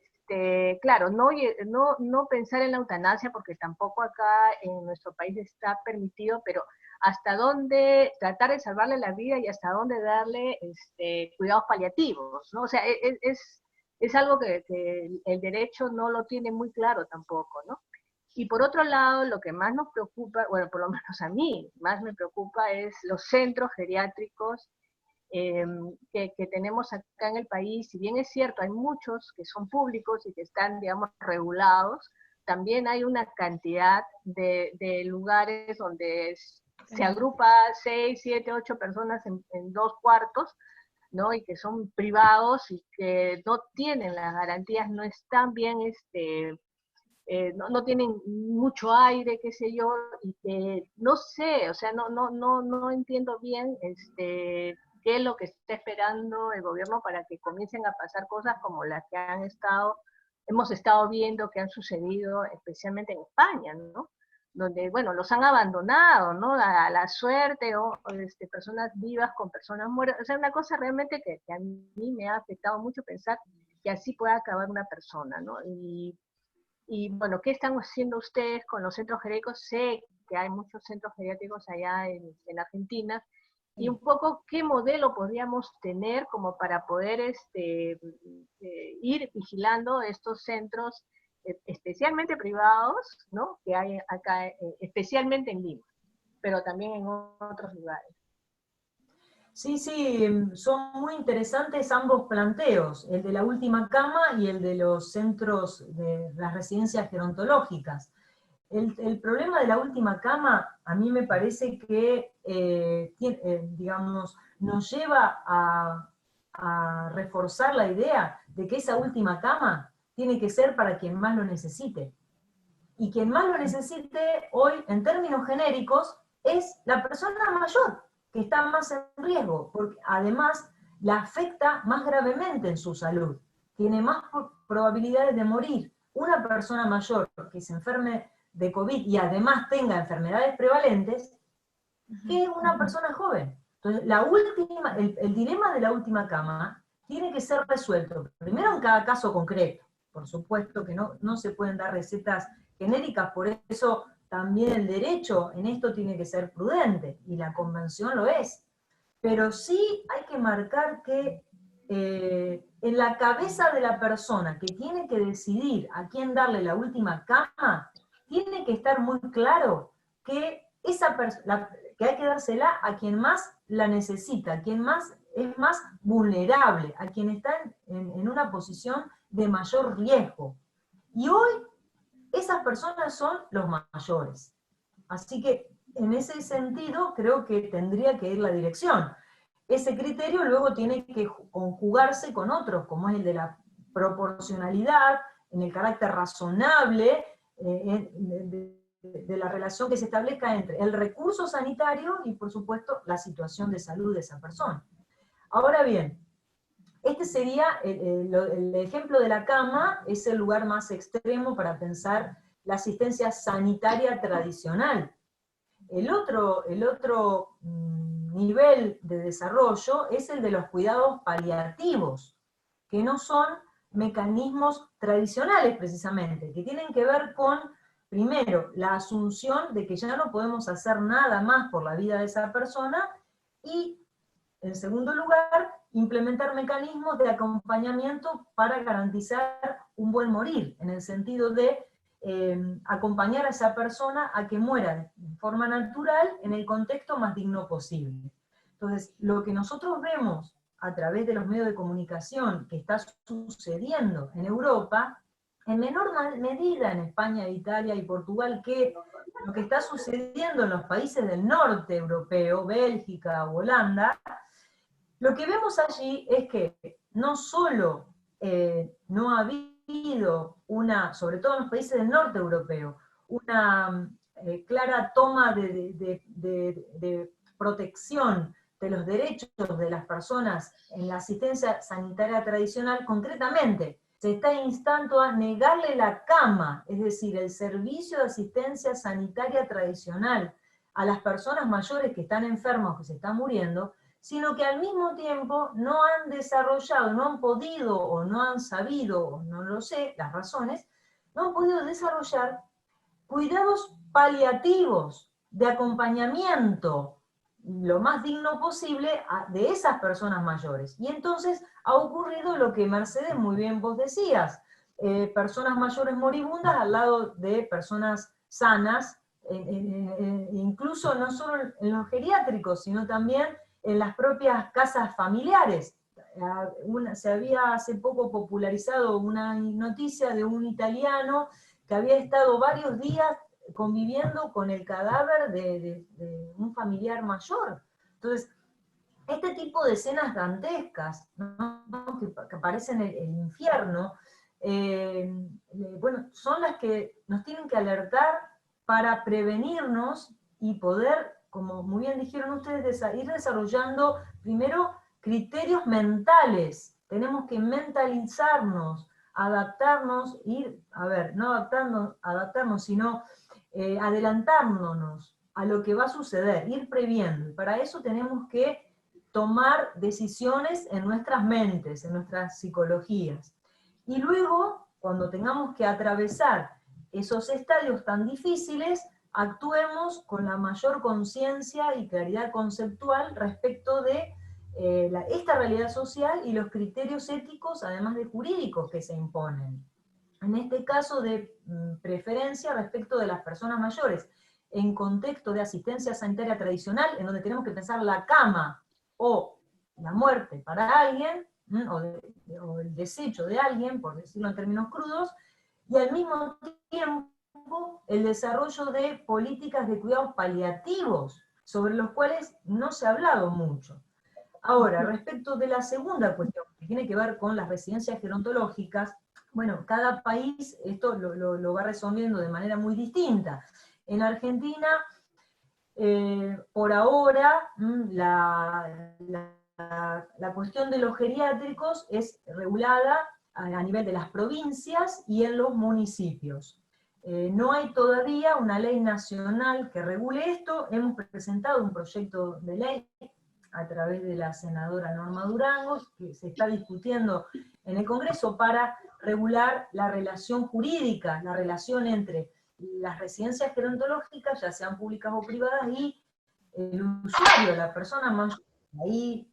claro, no pensar en la eutanasia, porque tampoco acá en nuestro país está permitido, pero hasta dónde tratar de salvarle la vida y hasta dónde darle cuidados paliativos, ¿no? O sea, es algo que el derecho no lo tiene muy claro tampoco, ¿no? Y por otro lado, lo que más nos preocupa, bueno, por lo menos a mí, más me preocupa es los centros geriátricos que tenemos acá en el país. Si bien es cierto, hay muchos que son públicos y que están, digamos, regulados, también hay una cantidad de lugares donde se agrupa 6, 7, 8 personas en 2 cuartos, ¿no? Y que son privados y que no tienen las garantías, no están bien no tienen mucho aire, qué sé yo, y que no sé, o sea, no entiendo bien qué es lo que está esperando el gobierno para que comiencen a pasar cosas como las que hemos estado viendo que han sucedido especialmente en España, ¿no? Donde, bueno, los han abandonado, ¿no? A la suerte, o personas vivas con personas muertas. O sea, una cosa realmente que a mí me ha afectado mucho pensar que así pueda acabar una persona, ¿no? Y bueno, ¿qué están haciendo ustedes con los centros geriátricos? Sé que hay muchos centros geriátricos allá en Argentina, y un poco qué modelo podríamos tener como para poder ir vigilando estos centros, especialmente privados, ¿no? Que hay acá, especialmente en Lima, pero también en otros lugares. Sí, sí, son muy interesantes ambos planteos, el de la última cama y el de los centros de las residencias gerontológicas. El problema de la última cama a mí me parece que, digamos, nos lleva a reforzar la idea de que esa última cama tiene que ser para quien más lo necesite. Y quien más lo necesite hoy, en términos genéricos, es la persona mayor, que está más en riesgo, porque además la afecta más gravemente en su salud, tiene más probabilidades de morir. Una persona mayor que se enferme de COVID y además tenga enfermedades prevalentes, que una persona joven. Entonces, el dilema de la última cama tiene que ser resuelto, primero en cada caso concreto. Por supuesto que no se pueden dar recetas genéricas, por eso también el derecho en esto tiene que ser prudente, y la convención lo es. Pero sí hay que marcar que en la cabeza de la persona que tiene que decidir a quién darle la última cama, tiene que estar muy claro que que hay que dársela a quien más la necesita, a quien más es más vulnerable, a quien está en una posición de mayor riesgo. Y hoy esas personas son los mayores. Así que en ese sentido creo que tendría que ir la dirección. Ese criterio luego tiene que conjugarse con otros, como es el de la proporcionalidad, en el carácter razonable, de la relación que se establezca entre el recurso sanitario y, por supuesto, la situación de salud de esa persona. Ahora bien, este sería el ejemplo de la cama, es el lugar más extremo para pensar la asistencia sanitaria tradicional. El otro nivel de desarrollo es el de los cuidados paliativos, que no son mecanismos tradicionales precisamente, que tienen que ver con, primero, la asunción de que ya no podemos hacer nada más por la vida de esa persona, y, en segundo lugar, implementar mecanismos de acompañamiento para garantizar un buen morir, en el sentido de acompañar a esa persona a que muera de forma natural en el contexto más digno posible. Entonces, lo que nosotros vemos a través de los medios de comunicación que está sucediendo en Europa, en menor medida en España, Italia y Portugal, que lo que está sucediendo en los países del norte europeo, Bélgica o Holanda, lo que vemos allí es que no solo no ha habido sobre todo en los países del norte europeo, una clara toma de protección de los derechos de las personas en la asistencia sanitaria tradicional, concretamente, se está instando a negarle la cama, es decir, el servicio de asistencia sanitaria tradicional a las personas mayores que están enfermas o que se están muriendo, sino que al mismo tiempo no han desarrollado, no han podido o no han sabido, o no lo sé, las razones, no han podido desarrollar cuidados paliativos de acompañamiento lo más digno posible de esas personas mayores. Y entonces ha ocurrido lo que Mercedes muy bien vos decías, personas mayores moribundas al lado de personas sanas, incluso no solo en los geriátricos, sino también en las propias casas familiares. Se había hace poco popularizado una noticia de un italiano que había estado varios días conviviendo con el cadáver de un familiar mayor. Entonces, este tipo de escenas dantescas, ¿no?, que aparecen en el infierno, bueno, son las que nos tienen que alertar para prevenirnos y poder, como muy bien dijeron ustedes, ir desarrollando primero criterios mentales. Tenemos que mentalizarnos, adaptarnos, no adaptarnos, sino adelantándonos a lo que va a suceder, ir previendo. Y para eso tenemos que tomar decisiones en nuestras mentes, en nuestras psicologías. Y luego, cuando tengamos que atravesar esos estadios tan difíciles, actuemos con la mayor conciencia y claridad conceptual respecto de esta realidad social y los criterios éticos, además de jurídicos, que se imponen. En este caso de preferencia respecto de las personas mayores, en contexto de asistencia sanitaria tradicional, en donde tenemos que pensar la cama o la muerte para alguien, o el desecho de alguien, por decirlo en términos crudos, y al mismo tiempo el desarrollo de políticas de cuidados paliativos, sobre los cuales no se ha hablado mucho. Ahora, respecto de la segunda cuestión, que tiene que ver con las residencias gerontológicas, bueno, cada país esto lo va resolviendo de manera muy distinta. En Argentina, por ahora, la cuestión de los geriátricos es regulada a nivel de las provincias y en los municipios. No hay todavía una ley nacional que regule esto. Hemos presentado un proyecto de ley a través de la senadora Norma Durango, que se está discutiendo en el Congreso para regular la relación jurídica, la relación entre las residencias gerontológicas, ya sean públicas o privadas, y el usuario, la persona más ahí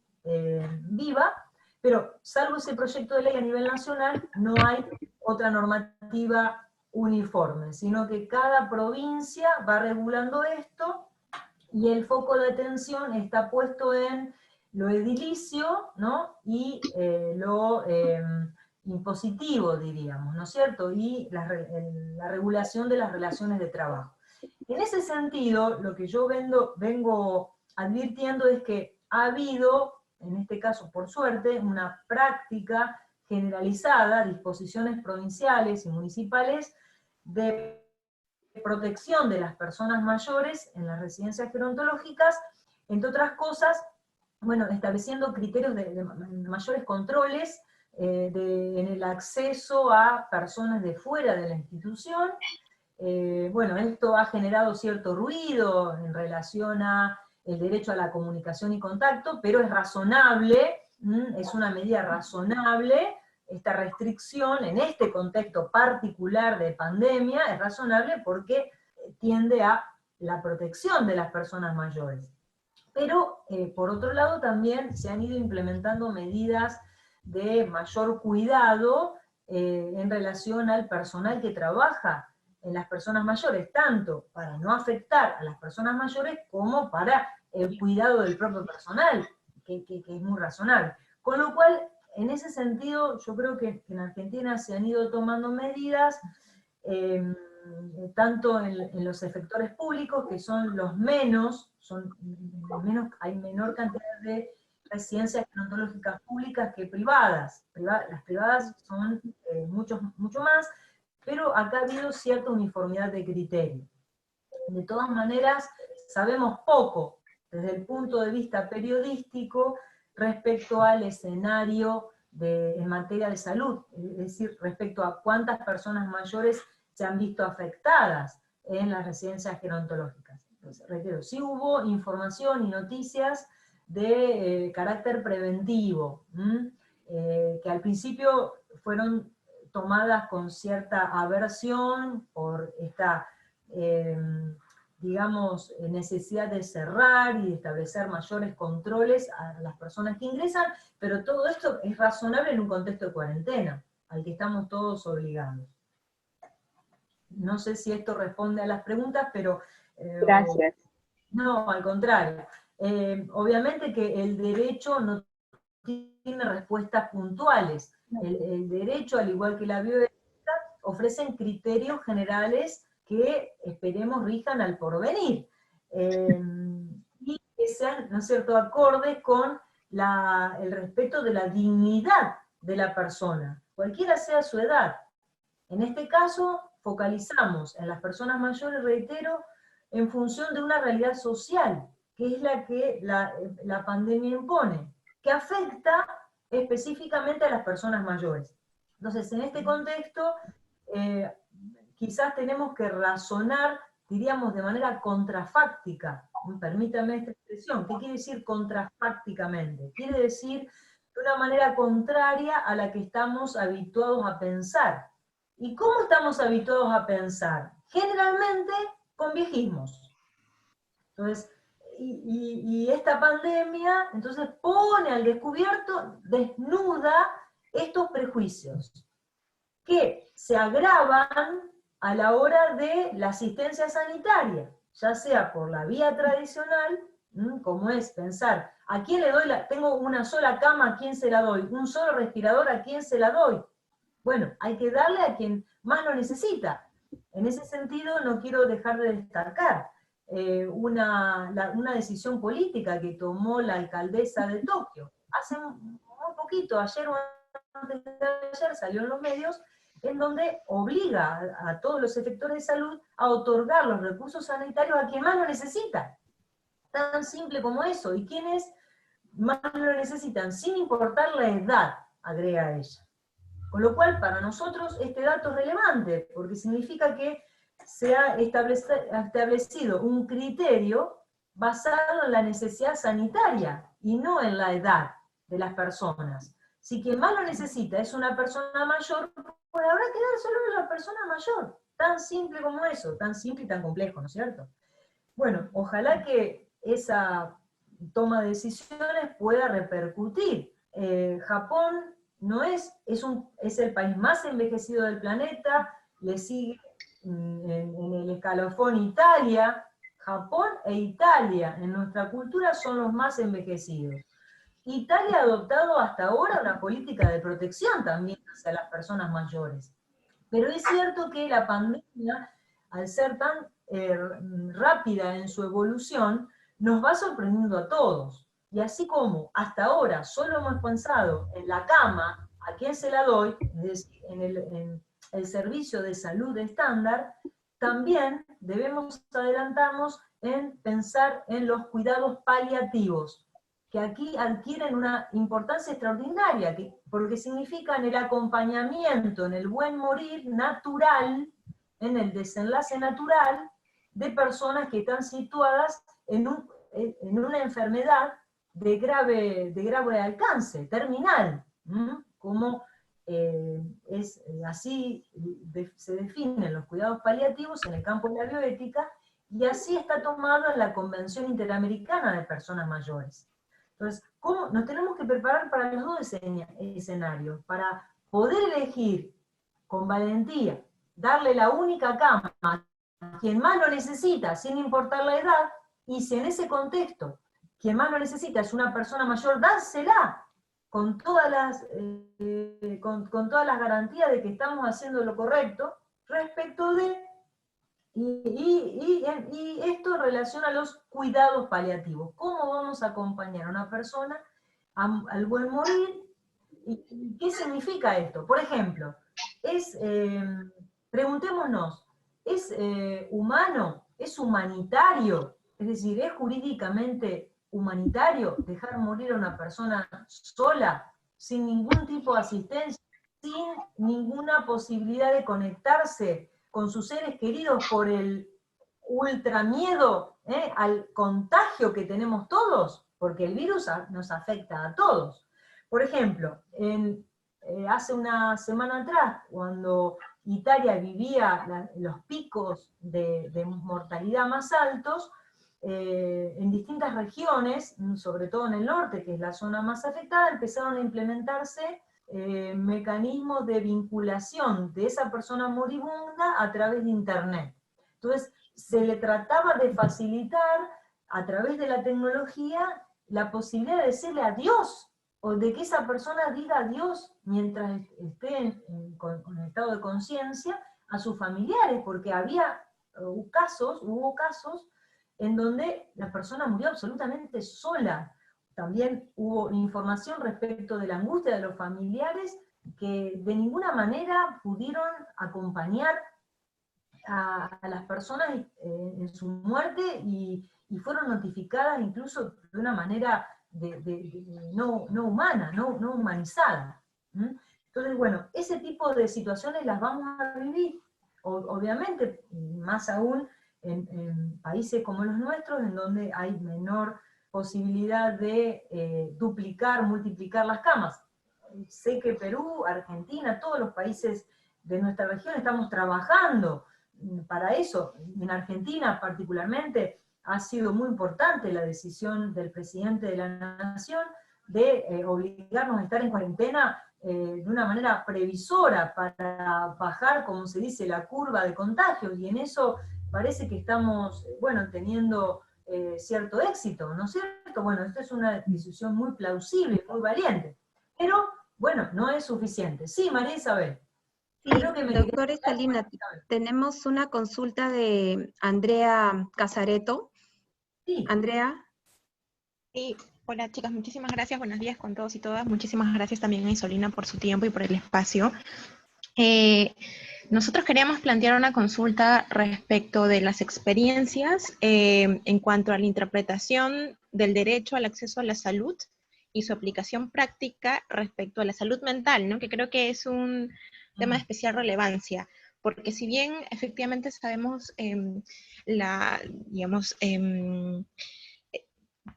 viva, pero salvo ese proyecto de ley a nivel nacional, no hay otra normativa uniforme, sino que cada provincia va regulando esto, y el foco de atención está puesto en lo edilicio, ¿no? Y lo impositivo, diríamos, ¿no es cierto? Y la regulación de las relaciones de trabajo. En ese sentido, lo que yo vengo advirtiendo es que ha habido, en este caso por suerte, una práctica generalizada, disposiciones provinciales y municipales de protección de las personas mayores en las residencias gerontológicas, entre otras cosas, bueno, estableciendo criterios de mayores controles en el acceso a personas de fuera de la institución. Bueno, esto ha generado cierto ruido en relación a el derecho a la comunicación y contacto, pero es razonable, es una medida razonable. Esta restricción, en este contexto particular de pandemia, es razonable porque tiende a la protección de las personas mayores. Pero, por otro lado, también se han ido implementando medidas de mayor cuidado en relación al personal que trabaja en las personas mayores, tanto para no afectar a las personas mayores como para el cuidado del propio personal, que es muy razonable. Con lo cual, en ese sentido, yo creo que en Argentina se han ido tomando medidas, tanto en los efectores públicos, que son los menos, hay menor cantidad de residencias gerontológicas públicas que privadas. Las privadas son mucho más, pero acá ha habido cierta uniformidad de criterio. De todas maneras, sabemos poco desde el punto de vista periodístico respecto al escenario en materia de salud, es decir, respecto a cuántas personas mayores se han visto afectadas en las residencias gerontológicas. Entonces, reitero, sí hubo información y noticias de carácter preventivo, que al principio fueron tomadas con cierta aversión por esta, digamos, necesidad de cerrar y de establecer mayores controles a las personas que ingresan, pero todo esto es razonable en un contexto de cuarentena, al que estamos todos obligados. No sé si esto responde a las preguntas, pero... Gracias. No, al contrario. Obviamente que el derecho no tiene respuestas puntuales. El derecho, al igual que la bioética, ofrecen criterios generales que esperemos rijan al porvenir. Y que sean, ¿no es cierto?, acordes con el respeto de la dignidad de la persona. cualquiera sea su edad. En este caso, focalizamos en las personas mayores, reitero, en función de una realidad social, que es la que la pandemia impone, que afecta específicamente a las personas mayores. Entonces, en este contexto, quizás tenemos que razonar, diríamos, de manera contrafáctica. Permítame esta expresión. ¿Qué quiere decir contrafácticamente? Quiere decir de una manera contraria a la que estamos habituados a pensar. ¿Y cómo estamos habituados a pensar? Generalmente con viejismos. Entonces, y esta pandemia, entonces pone al descubierto, desnuda estos prejuicios, que se agravan a la hora de la asistencia sanitaria, ya sea por la vía tradicional, como es pensar, ¿a quién le doy tengo una sola cama, ¿a quién se la doy? ¿Un solo respirador, a quién se la doy? Bueno, hay que darle a quien más lo necesita. En ese sentido, no quiero dejar de destacar una decisión política que tomó la alcaldesa de Tokio. Hace muy poquito, ayer o antes de ayer, salió en los medios, en donde obliga a todos los efectores de salud a otorgar los recursos sanitarios a quien más lo necesita. Tan simple como eso. ¿Y quiénes más lo necesitan? Sin importar la edad, agrega ella. Con lo cual, para nosotros este dato es relevante, porque significa que se ha establecido un criterio basado en la necesidad sanitaria y no en la edad de las personas. Si quien más lo necesita es una persona mayor, pues habrá que dar solo a la persona mayor. Tan simple como eso, tan simple y tan complejo, ¿no es cierto? Bueno, ojalá que esa toma de decisiones pueda repercutir. Japón no es el país más envejecido del planeta, le sigue en el escalafón Italia. Japón e Italia en nuestra cultura son los más envejecidos. Italia ha adoptado hasta ahora una política de protección también hacia las personas mayores. Pero es cierto que la pandemia, al ser tan rápida en su evolución, nos va sorprendiendo a todos. Y así como hasta ahora solo hemos pensado en la cama, ¿a quién se la doy? Es decir, en el servicio de salud estándar, también debemos adelantarnos en pensar en los cuidados paliativos, que aquí adquieren una importancia extraordinaria, porque significan el acompañamiento en el buen morir natural, en el desenlace natural, de personas que están situadas en una enfermedad de grave alcance, terminal, como así se definen los cuidados paliativos en el campo de la bioética, y así está tomado en la Convención Interamericana de Personas Mayores. Entonces, ¿cómo nos tenemos que preparar para los dos escenarios? Para poder elegir con valentía, darle la única cama a quien más lo necesita, sin importar la edad, y si en ese contexto quien más lo necesita es una persona mayor, dársela con todas las garantías de que estamos haciendo lo correcto respecto de... Y esto en relación a los cuidados paliativos. ¿Cómo vamos a acompañar a una persona al buen morir? ¿Y qué significa esto? Por ejemplo, preguntémonos, ¿es humano? ¿Es humanitario? Es decir, ¿es jurídicamente humanitario dejar morir a una persona sola, sin ningún tipo de asistencia, sin ninguna posibilidad de conectarse con sus seres queridos por el ultramiedo al contagio que tenemos todos? Porque el virus nos afecta a todos. Por ejemplo, hace una semana atrás, cuando Italia vivía los picos de mortalidad más altos, en distintas regiones, sobre todo en el norte, que es la zona más afectada, empezaron a implementarse mecanismos de vinculación de esa persona moribunda a través de Internet. Entonces, se le trataba de facilitar a través de la tecnología la posibilidad de decirle adiós, o de que esa persona diga adiós mientras esté con estado de conciencia a sus familiares, porque hubo casos en donde la persona murió absolutamente sola. También hubo información respecto de la angustia de los familiares que de ninguna manera pudieron acompañar a las personas en su muerte y fueron notificadas incluso de una manera no humana, no humanizada. Entonces, bueno, ese tipo de situaciones las vamos a vivir, obviamente, más aún en países como los nuestros, en donde hay menor posibilidad de duplicar, multiplicar las camas. Sé que Perú, Argentina, todos los países de nuestra región estamos trabajando para eso. En Argentina particularmente ha sido muy importante la decisión del presidente de la Nación de obligarnos a estar en cuarentena de una manera previsora para bajar, como se dice, la curva de contagios, y en eso parece que estamos, bueno, teniendo cierto éxito, ¿no es cierto? Bueno, esta es una decisión muy plausible, muy valiente, pero, bueno, no es suficiente. Sí, María Isabel. Sí, doctora Salina, tenemos una consulta de Andrea Casareto. Sí. Andrea. Sí, hola chicas, muchísimas gracias, buenos días con todos y todas. Muchísimas gracias también a Isolina por su tiempo y por el espacio. Nosotros queríamos plantear una consulta respecto de las experiencias en cuanto a la interpretación del derecho al acceso a la salud y su aplicación práctica respecto a la salud mental, ¿no? Que creo que es un tema de especial relevancia, porque si bien efectivamente sabemos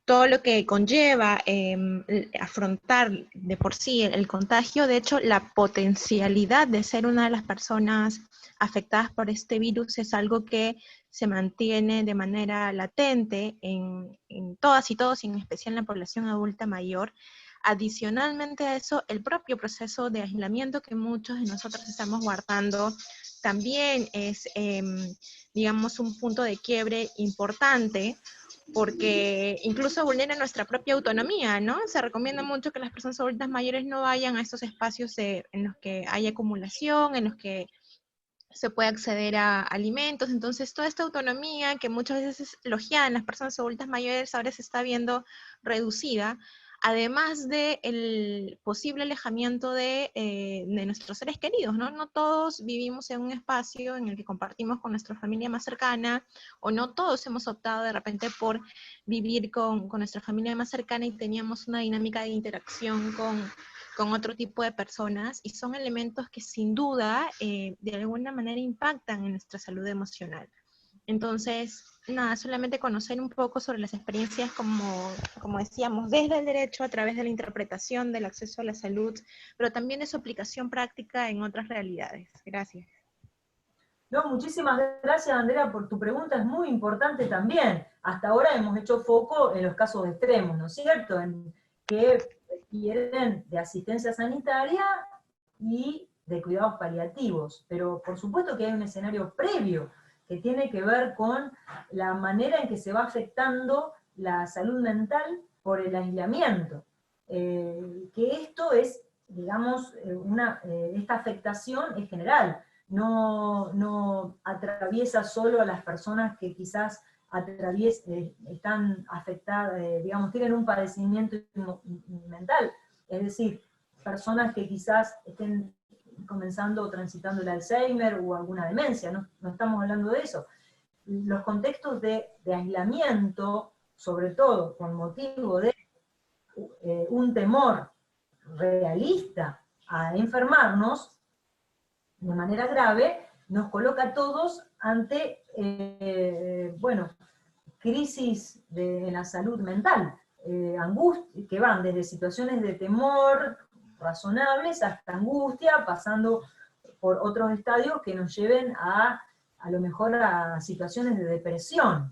todo lo que conlleva afrontar de por sí el contagio, de hecho la potencialidad de ser una de las personas afectadas por este virus es algo que se mantiene de manera latente en todas y todos, y en especial en la población adulta mayor. Adicionalmente a eso, el propio proceso de aislamiento que muchos de nosotros estamos guardando también es, digamos, un punto de quiebre importante, porque incluso vulnera nuestra propia autonomía, ¿no? Se recomienda mucho que las personas adultas mayores no vayan a estos espacios en los que hay acumulación, en los que se puede acceder a alimentos. Entonces, toda esta autonomía que muchas veces es elogiada en las personas adultas mayores ahora se está viendo reducida, además del posible alejamiento de nuestros seres queridos, ¿no? No todos vivimos en un espacio en el que compartimos con nuestra familia más cercana, o no todos hemos optado de repente por vivir con nuestra familia más cercana y teníamos una dinámica de interacción con otro tipo de personas, y son elementos que sin duda de alguna manera impactan en nuestra salud emocional. Entonces, nada, solamente conocer un poco sobre las experiencias, como decíamos, desde el derecho, a través de la interpretación del acceso a la salud, pero también de su aplicación práctica en otras realidades. Gracias. No, muchísimas gracias, Andrea, por tu pregunta, es muy importante también. Hasta ahora hemos hecho foco en los casos extremos, ¿no es cierto?, en que requieren de asistencia sanitaria y de cuidados paliativos, pero por supuesto que hay un escenario previo que tiene que ver con la manera en que se va afectando la salud mental por el aislamiento. Que esto es, digamos, esta afectación es general, no atraviesa solo a las personas que quizás están afectadas, digamos, tienen un padecimiento mental, es decir, personas que quizás estén comenzando o transitando el Alzheimer o alguna demencia, no estamos hablando de eso. Los contextos de aislamiento, sobre todo con motivo de un temor realista a enfermarnos de manera grave, nos coloca a todos ante, crisis de la salud mental, angustia, que van desde situaciones de temor razonables hasta angustia, pasando por otros estadios que nos lleven a lo mejor a situaciones de depresión.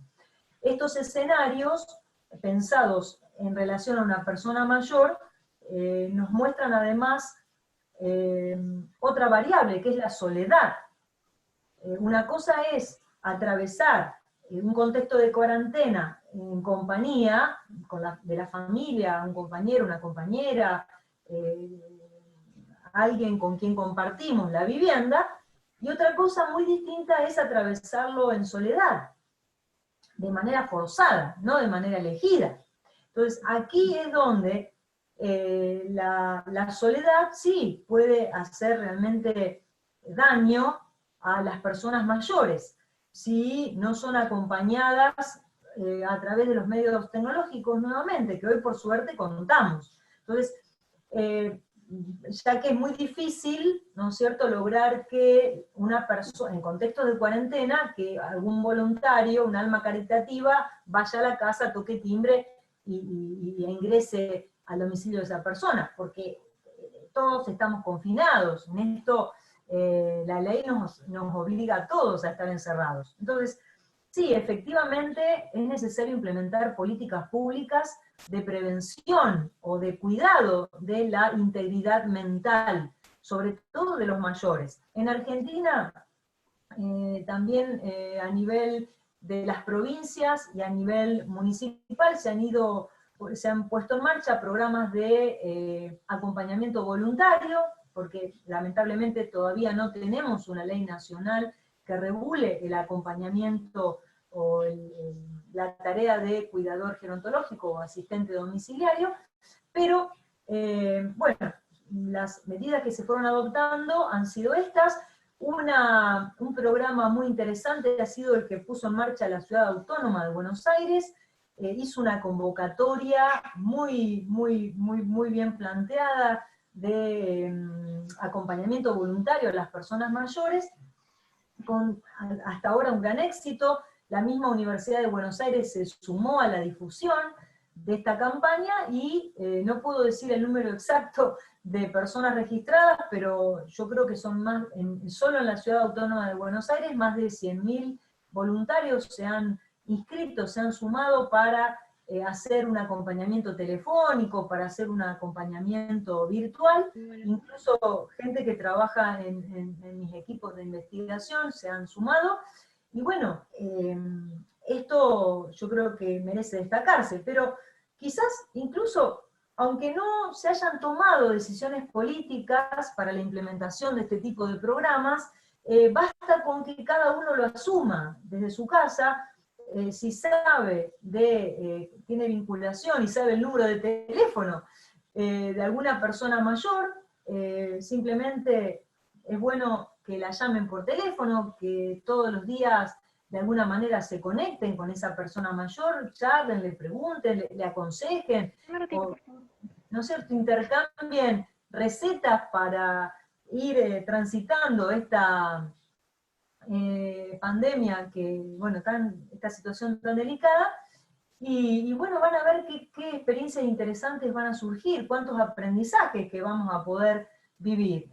Estos escenarios, pensados en relación a una persona mayor, nos muestran además otra variable, que es la soledad. Una cosa es atravesar un contexto de cuarentena en compañía de la familia, un compañero, una compañera, alguien con quien compartimos la vivienda, y otra cosa muy distinta es atravesarlo en soledad, de manera forzada, no de manera elegida. Entonces, aquí es donde la soledad sí puede hacer realmente daño a las personas mayores, si no son acompañadas a través de los medios tecnológicos nuevamente, que hoy por suerte contamos. Entonces, ya que es muy difícil, ¿no es cierto?, lograr que una persona, en contextos de cuarentena, que algún voluntario, un alma caritativa, vaya a la casa, toque timbre y ingrese al domicilio de esa persona, porque todos estamos confinados. En esto la ley nos obliga a todos a estar encerrados. Entonces, sí, efectivamente es necesario implementar políticas públicas de prevención o de cuidado de la integridad mental, sobre todo de los mayores. En Argentina, también a nivel de las provincias y a nivel municipal se han puesto en marcha programas de acompañamiento voluntario, porque lamentablemente todavía no tenemos una ley nacional que regule el acompañamiento o la tarea de cuidador gerontológico o asistente domiciliario, pero bueno, las medidas que se fueron adoptando han sido estas. Un programa muy interesante ha sido el que puso en marcha la Ciudad Autónoma de Buenos Aires, hizo una convocatoria muy bien planteada de acompañamiento voluntario a las personas mayores, con hasta ahora un gran éxito. La misma Universidad de Buenos Aires se sumó a la difusión de esta campaña y no puedo decir el número exacto de personas registradas, pero yo creo que son más, solo en la Ciudad Autónoma de Buenos Aires, más de 100.000 voluntarios se han inscrito, se han sumado para hacer un acompañamiento telefónico, para hacer un acompañamiento virtual. Incluso gente que trabaja en mis equipos de investigación se han sumado, y bueno, esto yo creo que merece destacarse, pero quizás incluso, aunque no se hayan tomado decisiones políticas para la implementación de este tipo de programas, basta con que cada uno lo asuma desde su casa. Si sabe tiene vinculación y sabe el número de teléfono de alguna persona mayor, simplemente es bueno que la llamen por teléfono, que todos los días de alguna manera se conecten con esa persona mayor, charlen, le pregunten, le aconsejen, o, ¿no es cierto?, intercambien recetas para ir transitando esta pandemia, bueno, esta situación tan delicada, y bueno, van a ver qué experiencias interesantes van a surgir, cuántos aprendizajes que vamos a poder vivir.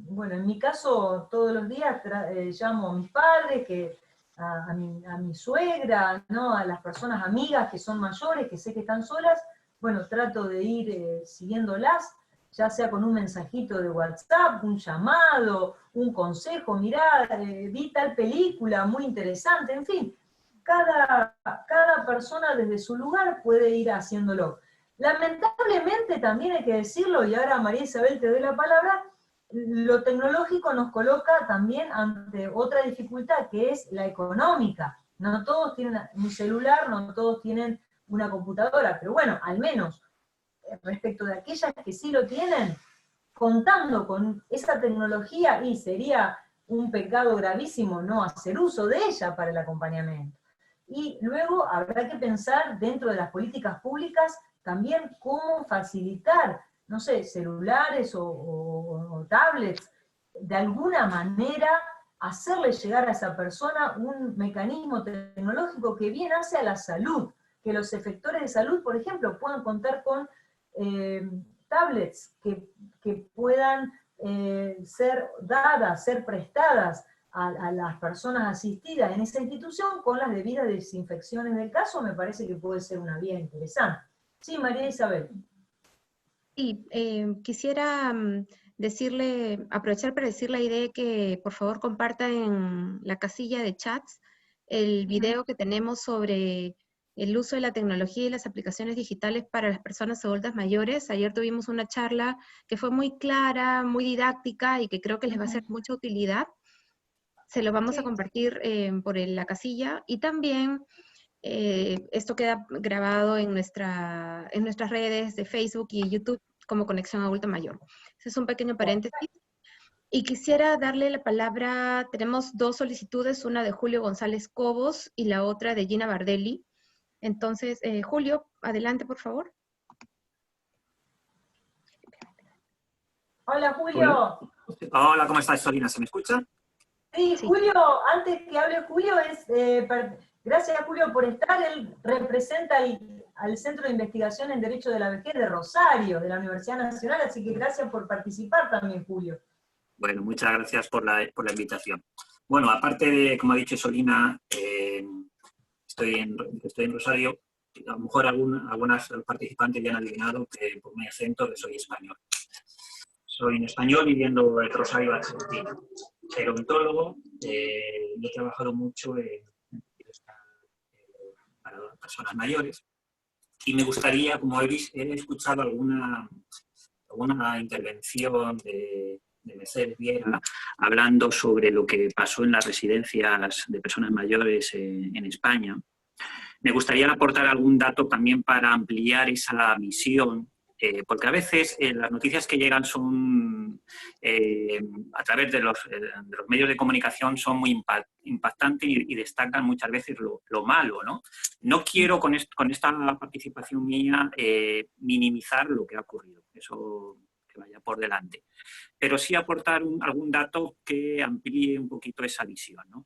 Bueno, en mi caso, todos los días llamo a mis padres, a mi suegra, ¿no?, a las personas amigas que son mayores, que sé que están solas. Bueno, trato de ir siguiéndolas, ya sea con un mensajito de WhatsApp, un llamado, un consejo, mirá, vi tal película muy interesante, en fin, cada persona desde su lugar puede ir haciéndolo. Lamentablemente, también hay que decirlo, y ahora María Isabel te doy la palabra, lo tecnológico nos coloca también ante otra dificultad, que es la económica. No todos tienen un celular, no todos tienen una computadora, pero bueno, al menos respecto de aquellas que sí lo tienen, contando con esa tecnología, y sería un pecado gravísimo no hacer uso de ella para el acompañamiento. Y luego habrá que pensar dentro de las políticas públicas también cómo facilitar, no sé, celulares o tablets, de alguna manera hacerle llegar a esa persona un mecanismo tecnológico que bien hace a la salud, que los efectores de salud, por ejemplo, puedan contar con tablets que puedan ser dadas, ser prestadas a las personas asistidas en esa institución con las debidas desinfecciones del caso. Me parece que puede ser una vía interesante. Sí, María Isabel. Sí, quisiera aprovechar para decir la idea que por favor compartan en la casilla de chats el video que tenemos sobre el uso de la tecnología y las aplicaciones digitales para las personas adultas mayores. Ayer tuvimos una charla que fue muy clara, muy didáctica y que creo que les va a ser mucha utilidad. Se lo vamos a compartir por la casilla. Y también Esto queda grabado en nuestras redes de Facebook y YouTube como Conexión Adulto Mayor. Ese es un pequeño paréntesis. Y quisiera darle la palabra, tenemos 2 solicitudes, una de Julio González Cobos y la otra de Gina Bardelli. Entonces, Julio, adelante, por favor. Hola, Julio. Hola, ¿cómo estás, Solina? ¿Se me escucha? Sí, Sí. Julio, antes que hable Julio, gracias a Julio por estar. Él representa al Centro de Investigación en Derecho de la Vejez de Rosario, de la Universidad Nacional, así que gracias por participar también, Julio. Bueno, muchas gracias por la invitación. Bueno, aparte de, como ha dicho Solina, estoy en Rosario. A lo mejor algunas participantes ya han adivinado que por mi acento que soy español. Soy un español viviendo en Rosario, Argentina. Soy odontólogo y he trabajado mucho para personas mayores. Y me gustaría, como he escuchado alguna intervención de Mercedes Viera hablando sobre lo que pasó en las residencias de personas mayores en España, me gustaría aportar algún dato también para ampliar esa visión, porque a veces las noticias que llegan son a través de los medios de comunicación son muy impactantes y destacan muchas veces lo malo, ¿no? No quiero con esta participación mía minimizar lo que ha ocurrido, eso que vaya por delante, pero sí aportar algún dato que amplíe un poquito esa visión, ¿no?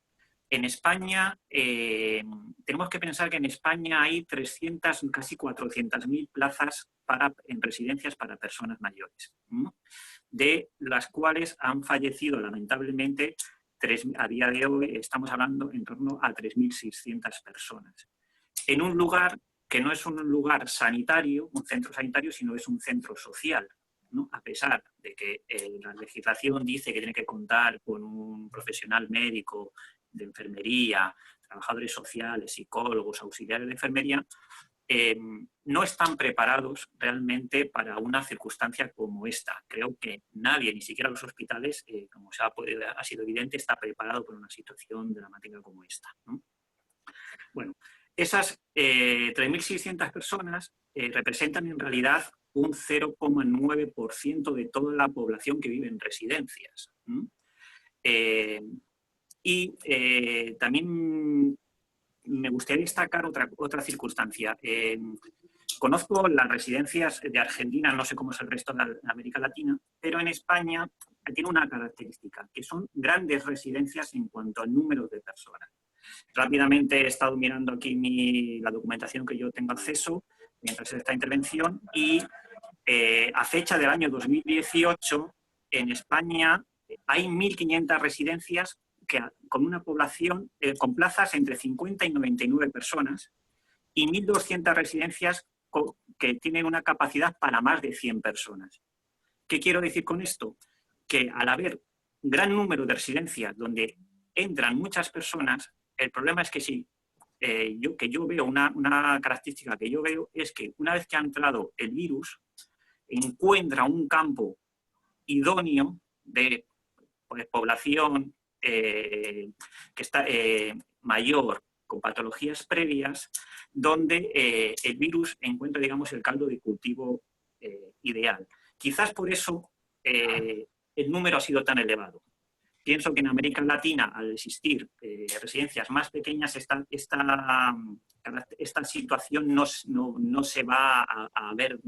En España, tenemos que pensar que en España hay 300, casi 400.000 plazas en residencias para personas mayores, ¿no? De las cuales han fallecido, lamentablemente, a día de hoy estamos hablando en torno a 3.600 personas. En un lugar que no es un lugar sanitario, un centro sanitario, sino es un centro social, ¿no? A pesar de que la legislación dice que tiene que contar con un profesional médico, de enfermería, trabajadores sociales, psicólogos, auxiliares de enfermería, no están preparados realmente para una circunstancia como esta. Creo que nadie, ni siquiera los hospitales, como ha sido evidente, está preparado para una situación dramática como esta, ¿no? Bueno, esas 3.600 personas representan en realidad un 0,9% de toda la población que vive en residencias. También me gustaría destacar otra circunstancia. Conozco las residencias de Argentina, no sé cómo es el resto de América Latina, pero en España tiene una característica, que son grandes residencias en cuanto al número de personas. Rápidamente he estado mirando aquí la documentación que yo tengo acceso mientras esta intervención y a fecha del año 2018 en España hay 1.500 residencias con una población, con plazas entre 50 y 99 personas y 1.200 residencias que tienen una capacidad para más de 100 personas. ¿Qué quiero decir con esto? Que al haber gran número de residencias donde entran muchas personas, el problema es que yo veo una característica que yo veo es que una vez que ha entrado el virus, encuentra un campo idóneo de población que está mayor, con patologías previas, donde el virus encuentra, digamos, el caldo de cultivo ideal. Quizás por eso el número ha sido tan elevado. Pienso que en América Latina, al existir residencias más pequeñas, esta situación no se va a ver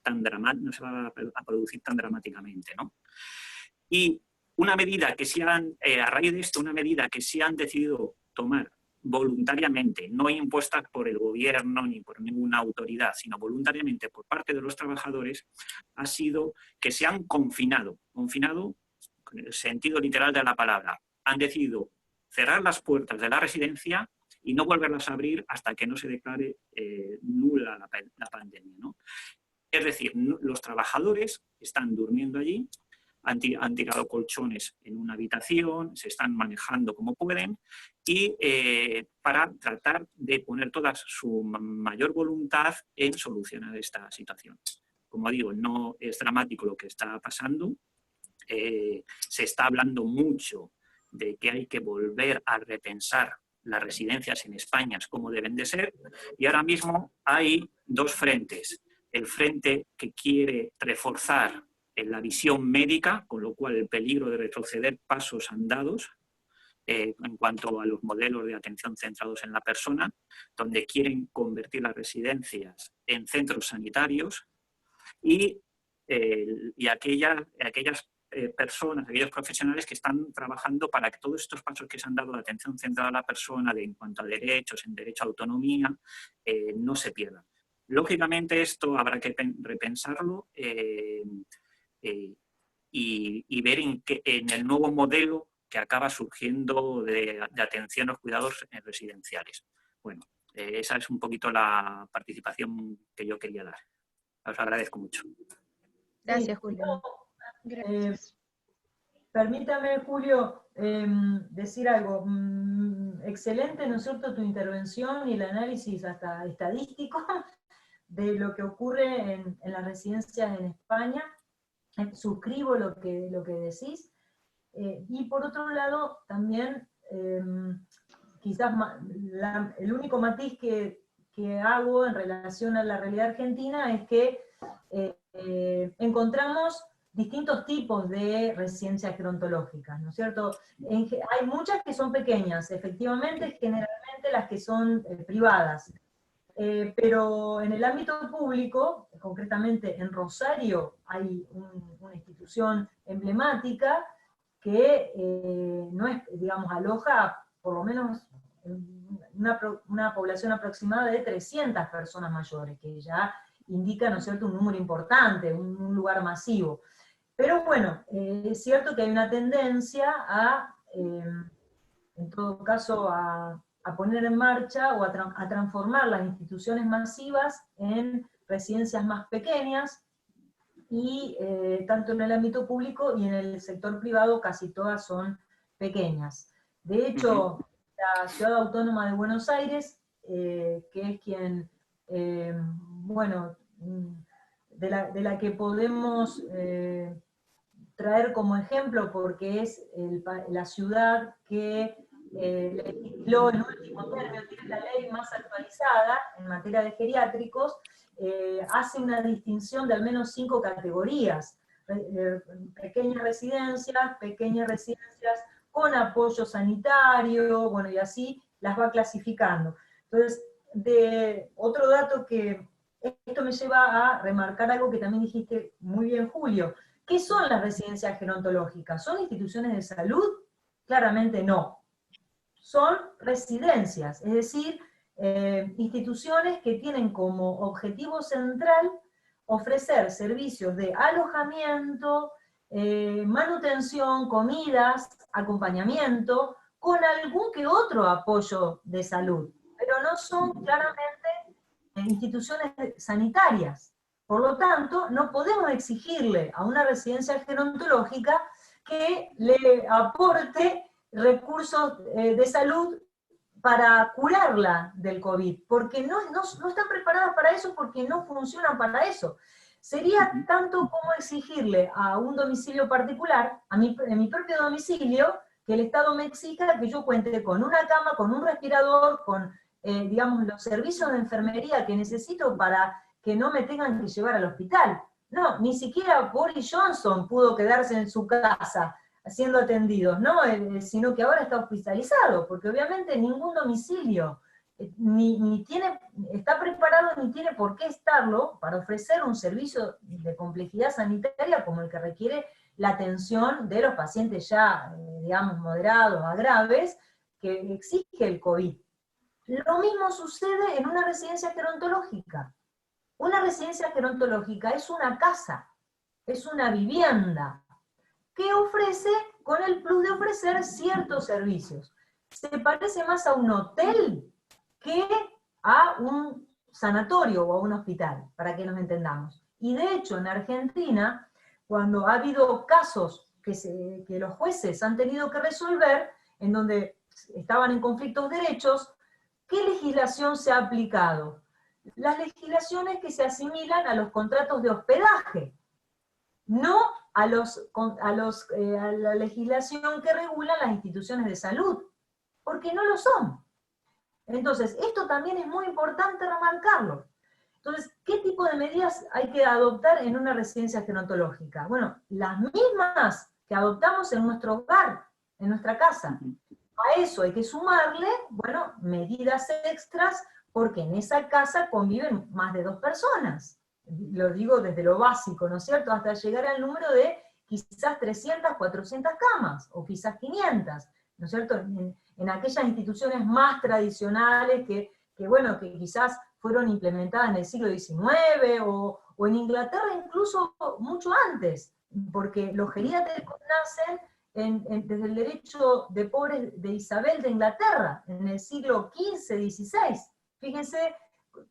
tan dramática, no se va a producir tan dramáticamente, ¿no? Y una medida que a raíz de esto, una medida que sí han decidido tomar voluntariamente, no impuesta por el gobierno ni por ninguna autoridad, sino voluntariamente por parte de los trabajadores, ha sido que se han confinado con el sentido literal de la palabra. Han decidido cerrar las puertas de la residencia y no volverlas a abrir hasta que no se declare nula la pandemia, ¿no? Es decir, los trabajadores están durmiendo allí, han tirado colchones en una habitación, se están manejando como pueden y para tratar de poner toda su mayor voluntad en solucionar esta situación. Como digo, no es dramático lo que está pasando. Se está hablando mucho de que hay que volver a repensar las residencias en España cómo deben de ser, y ahora mismo hay dos frentes. El frente que quiere reforzar la visión médica, con lo cual el peligro de retroceder pasos andados en cuanto a los modelos de atención centrados en la persona, donde quieren convertir las residencias en centros sanitarios y aquellas personas, aquellos profesionales que están trabajando para que todos estos pasos que se han dado de atención centrada a la persona, en cuanto a derechos, en derecho a autonomía, no se pierdan. Lógicamente esto habrá que repensarlo y ver en el nuevo modelo que acaba surgiendo de atención a los cuidados residenciales. Bueno, esa es un poquito la participación que yo quería dar. Os agradezco mucho. Gracias, Julio. Gracias. Permítame, Julio, decir algo. Excelente, ¿no es cierto?, tu intervención y el análisis hasta estadístico de lo que ocurre en las residencias en España. Suscribo lo que decís. Y por otro lado, también, quizás el único matiz que hago en relación a la realidad argentina es que encontramos distintos tipos de residencias gerontológicas, ¿no es cierto? Hay muchas que son pequeñas, efectivamente, generalmente las que son privadas, pero en el ámbito público, concretamente en Rosario, hay una institución emblemática que no es, digamos, aloja por lo menos una población aproximada de 300 personas mayores, que ya indica, ¿no es cierto?, un número importante, un lugar masivo. Pero bueno, es cierto que hay una tendencia en todo caso, a poner en marcha o a transformar las instituciones masivas en residencias más pequeñas, y tanto en el ámbito público y en el sector privado casi todas son pequeñas. De hecho, la Ciudad Autónoma de Buenos Aires, que es quien, bueno, de la que podemos traer como ejemplo, porque es la ciudad que legisló en último término, tiene la ley más actualizada en materia de geriátricos, hace una distinción de al menos 5 categorías: pequeñas residencias con apoyo sanitario, bueno, y así las va clasificando. Entonces, otro dato que esto me lleva a remarcar algo que también dijiste muy bien, Julio. ¿Qué son las residencias gerontológicas? ¿Son instituciones de salud? Claramente no. Son residencias, es decir, instituciones que tienen como objetivo central ofrecer servicios de alojamiento, manutención, comidas, acompañamiento, con algún que otro apoyo de salud, pero no son claramente instituciones sanitarias. Por lo tanto, no podemos exigirle a una residencia gerontológica que le aporte recursos de salud para curarla del COVID, porque no están preparadas para eso, porque no funcionan para eso. Sería tanto como exigirle a un domicilio particular, en mi propio domicilio, que el Estado me exija que yo cuente con una cama, con un respirador, con, digamos, los servicios de enfermería que necesito para que no me tengan que llevar al hospital. No, ni siquiera Boris Johnson pudo quedarse en su casa siendo atendidos, ¿no? Sino que ahora está hospitalizado, porque obviamente ningún domicilio ni está preparado ni tiene por qué estarlo para ofrecer un servicio de complejidad sanitaria como el que requiere la atención de los pacientes ya, digamos, moderados a graves, que exige el COVID. Lo mismo sucede en una residencia gerontológica. Una residencia gerontológica es una casa, es una vivienda, que ofrece, con el plus de ofrecer ciertos servicios. Se parece más a un hotel que a un sanatorio o a un hospital, para que nos entendamos. Y de hecho, en Argentina, cuando ha habido casos que los jueces han tenido que resolver, en donde estaban en conflictos de derechos, ¿qué legislación se ha aplicado? Las legislaciones que se asimilan a los contratos de hospedaje, no a la legislación que regula las instituciones de salud, porque no lo son. Entonces, esto también es muy importante remarcarlo. Entonces, ¿qué tipo de medidas hay que adoptar en una residencia gerontológica? Bueno, las mismas que adoptamos en nuestro hogar, en nuestra casa. A eso hay que sumarle, bueno, medidas extras, porque en esa casa conviven más de 2 personas. Lo digo desde lo básico, ¿no es cierto? Hasta llegar al número de quizás 300, 400 camas, o quizás 500, ¿no es cierto? En aquellas instituciones más tradicionales que bueno, que quizás fueron implementadas en el siglo XIX, o en Inglaterra incluso mucho antes, porque los geriátricos nacen desde el derecho de pobres de Isabel de Inglaterra, en el siglo XV, XVI. Fíjense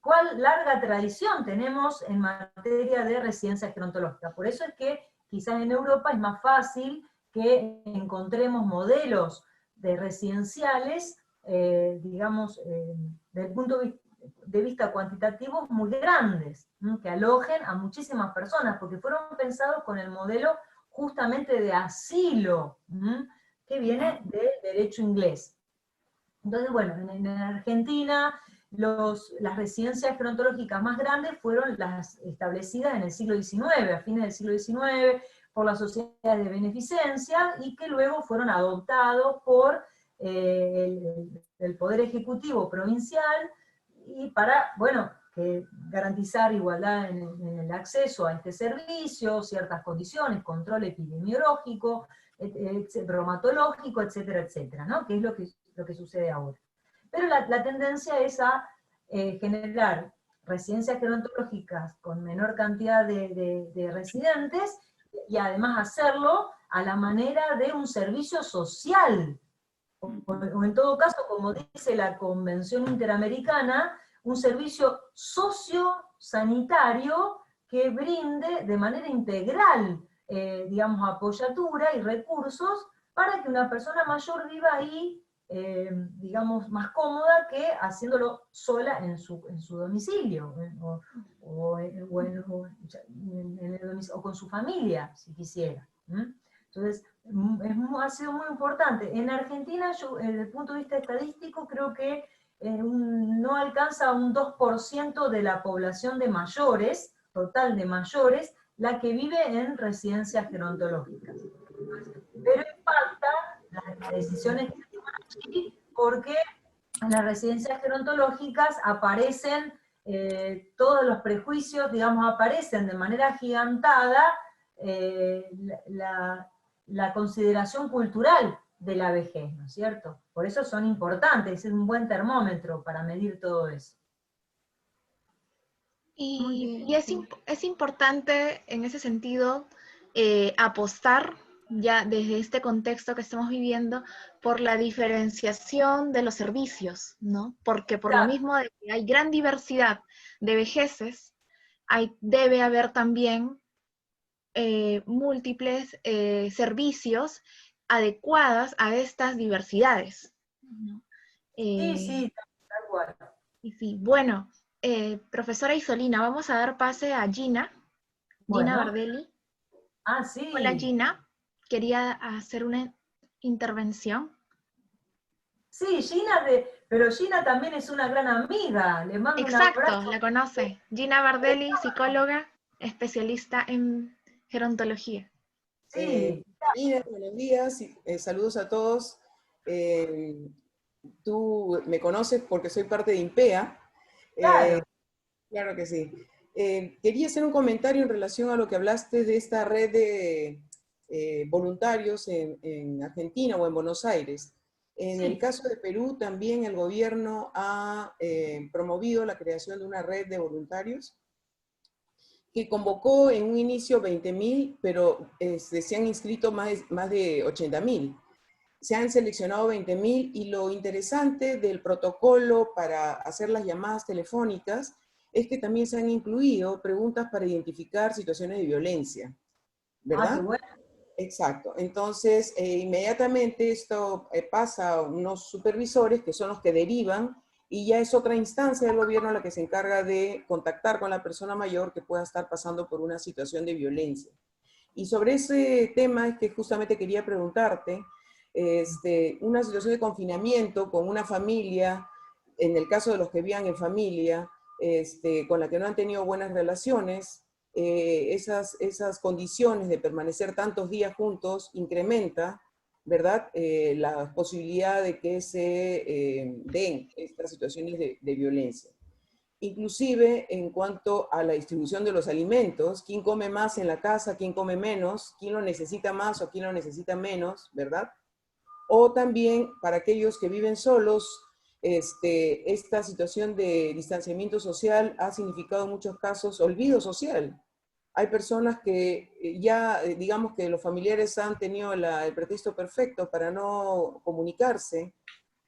cuál larga tradición tenemos en materia de residencia gerontológica. Por eso es que quizás en Europa es más fácil que encontremos modelos de residenciales, digamos, desde el punto de vista cuantitativo, muy grandes, que alojen a muchísimas personas, porque fueron pensados con el modelo justamente de asilo, que viene del derecho inglés. Entonces, bueno, en Argentina las residencias gerontológicas más grandes fueron las establecidas en el siglo XIX, a fines del siglo XIX, por las sociedades de beneficencia, y que luego fueron adoptados por el Poder Ejecutivo Provincial, y para, bueno, garantizar igualdad en el acceso a este servicio, ciertas condiciones, control epidemiológico, bromatológico, etcétera, etcétera, ¿no? Que es lo que sucede ahora. Pero la tendencia es a generar residencias gerontológicas con menor cantidad de residentes, y además hacerlo a la manera de un servicio social, o en todo caso, como dice la Convención Interamericana, un servicio sociosanitario que brinde de manera integral, digamos, apoyatura y recursos para que una persona mayor viva ahí, digamos, más cómoda que haciéndolo sola en su domicilio, o con su familia, si quisiera. Entonces, ha sido muy importante. En Argentina, yo, desde el punto de vista estadístico, creo que no alcanza un 2% de la población de mayores, total de mayores, la que vive en residencias gerontológicas. Pero impactan las decisiones que se toman allí, porque en las residencias gerontológicas aparecen todos los prejuicios, digamos, aparecen de manera agigantada la consideración cultural de la vejez, ¿no es cierto? Por eso son importantes, es un buen termómetro para medir todo eso. Y es importante en ese sentido apostar ya desde este contexto que estamos viviendo por la diferenciación de los servicios, ¿no? Porque por lo mismo de que hay gran diversidad de vejeces, debe haber también múltiples servicios adecuadas a estas diversidades, ¿no? Sí, tal cual. Y sí, bueno, profesora Isolina, vamos a dar pase a Gina, Gina Bardelli. Ah, sí. Hola Gina, quería hacer una intervención. Sí, Gina, pero Gina también es una gran amiga, le mando un abrazo. Exacto, la conoce. Gina Bardelli, psicóloga, especialista en gerontología. Sí. Mira, buenos días, saludos a todos. Tú me conoces porque soy parte de INPEA. Claro. Claro que sí. Quería hacer un comentario en relación a lo que hablaste de esta red de voluntarios en Argentina o en Buenos Aires. En el caso de Perú, también el gobierno ha promovido la creación de una red de voluntarios que convocó en un inicio 20.000, pero se han inscrito más de 80.000. Se han seleccionado 20.000, y lo interesante del protocolo para hacer las llamadas telefónicas es que también se han incluido preguntas para identificar situaciones de violencia, ¿verdad? Ah, qué bueno. Exacto. Entonces, inmediatamente esto pasa a unos supervisores que son los que derivan, y ya es otra instancia del gobierno la que se encarga de contactar con la persona mayor que pueda estar pasando por una situación de violencia. Y sobre ese tema es que justamente quería preguntarte, una situación de confinamiento con una familia en el caso de los que vivan en familia, con la que no han tenido buenas relaciones, esas condiciones de permanecer tantos días juntos incrementa, ¿verdad?, la posibilidad de que se den estas situaciones de violencia. Inclusive en cuanto a la distribución de los alimentos, quién come más en la casa, quién come menos, quién lo necesita más o quién lo necesita menos, ¿verdad? O también para aquellos que viven solos, esta situación de distanciamiento social ha significado en muchos casos olvido social. Hay personas que ya, digamos que los familiares han tenido el pretexto perfecto para no comunicarse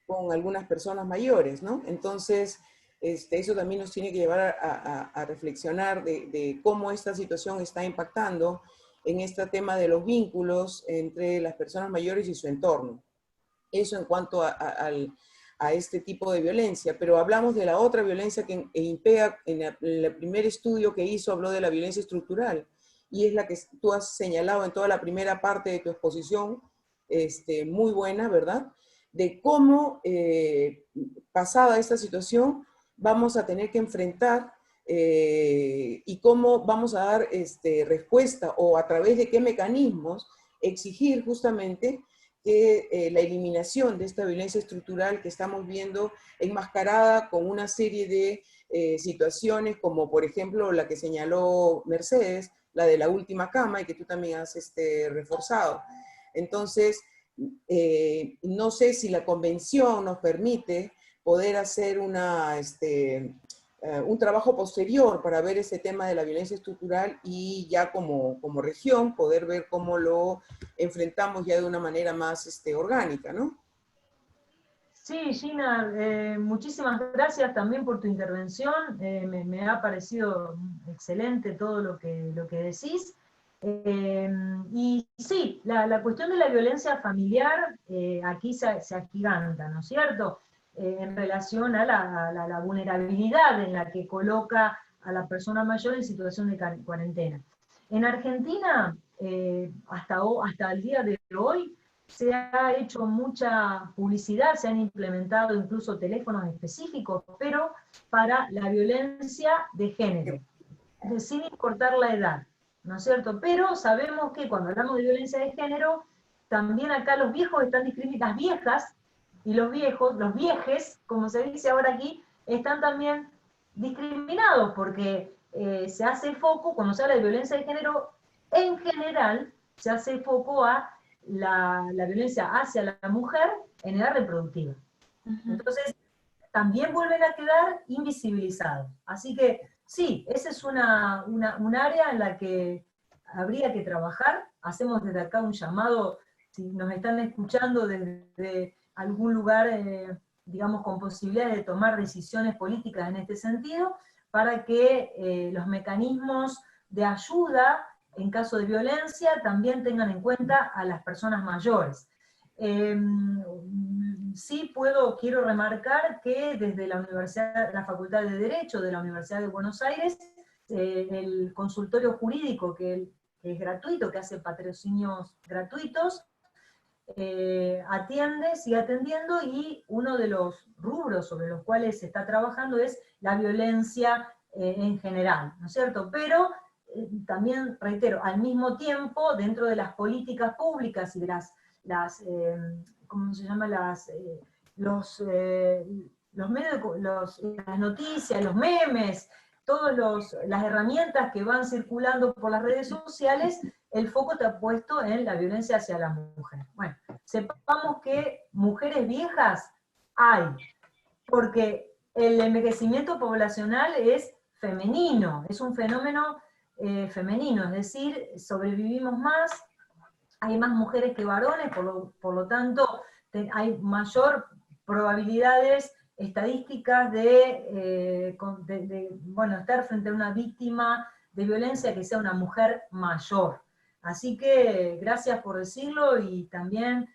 con algunas personas mayores, ¿no? Entonces, eso también nos tiene que llevar a reflexionar de cómo esta situación está impactando en este tema de los vínculos entre las personas mayores y su entorno. Eso en cuanto a este tipo de violencia, pero hablamos de la otra violencia que impega. En el primer estudio que hizo habló de la violencia estructural, y es la que tú has señalado en toda la primera parte de tu exposición, muy buena, ¿verdad?, de cómo, pasada esta situación, vamos a tener que enfrentar y cómo vamos a dar respuesta, o a través de qué mecanismos exigir justamente que la eliminación de esta violencia estructural que estamos viendo enmascarada con una serie de situaciones, como por ejemplo la que señaló Mercedes, la de la última cama, y que tú también has reforzado. Entonces, no sé si la convención nos permite poder hacer un trabajo posterior para ver ese tema de la violencia estructural, y ya como región poder ver cómo lo enfrentamos ya de una manera más orgánica, ¿no? Sí, Gina, muchísimas gracias también por tu intervención. Me ha parecido excelente todo lo que decís. Y sí, la cuestión de la violencia familiar aquí se agiganta, ¿no es cierto?, en relación a la vulnerabilidad en la que coloca a la persona mayor en situación de cuarentena. En Argentina, hasta el día de hoy, se ha hecho mucha publicidad, se han implementado incluso teléfonos específicos, pero para la violencia de género, sin importar la edad, ¿no es cierto? Pero sabemos que cuando hablamos de violencia de género, también acá los viejos están discriminados, las viejas y los viejos, los viejes, como se dice ahora aquí, están también discriminados, porque se hace foco, cuando se habla de violencia de género, en general, se hace foco a la violencia hacia la mujer en edad reproductiva. Entonces, también vuelven a quedar invisibilizados. Así que, sí, esa es un área en la que habría que trabajar. Hacemos desde acá un llamado, si nos están escuchando desde algún lugar, digamos, con posibilidades de tomar decisiones políticas en este sentido, para que los mecanismos de ayuda en caso de violencia también tengan en cuenta a las personas mayores. Sí quiero remarcar que desde la Facultad de Derecho de la Universidad de Buenos Aires, el consultorio jurídico que es gratuito, que hace patrocinios gratuitos, sigue atendiendo, y uno de los rubros sobre los cuales se está trabajando es la violencia en general, ¿no es cierto? Pero también, reitero, al mismo tiempo, dentro de las políticas públicas y de las noticias, los memes, todas las herramientas que van circulando por las redes sociales, el foco está puesto en la violencia hacia la mujer. Bueno, sepamos que mujeres viejas hay, porque el envejecimiento poblacional es femenino, es un fenómeno femenino, es decir, sobrevivimos más, hay más mujeres que varones, por lo tanto hay mayor probabilidades estadísticas de estar frente a una víctima de violencia que sea una mujer mayor. Así que gracias por decirlo, y también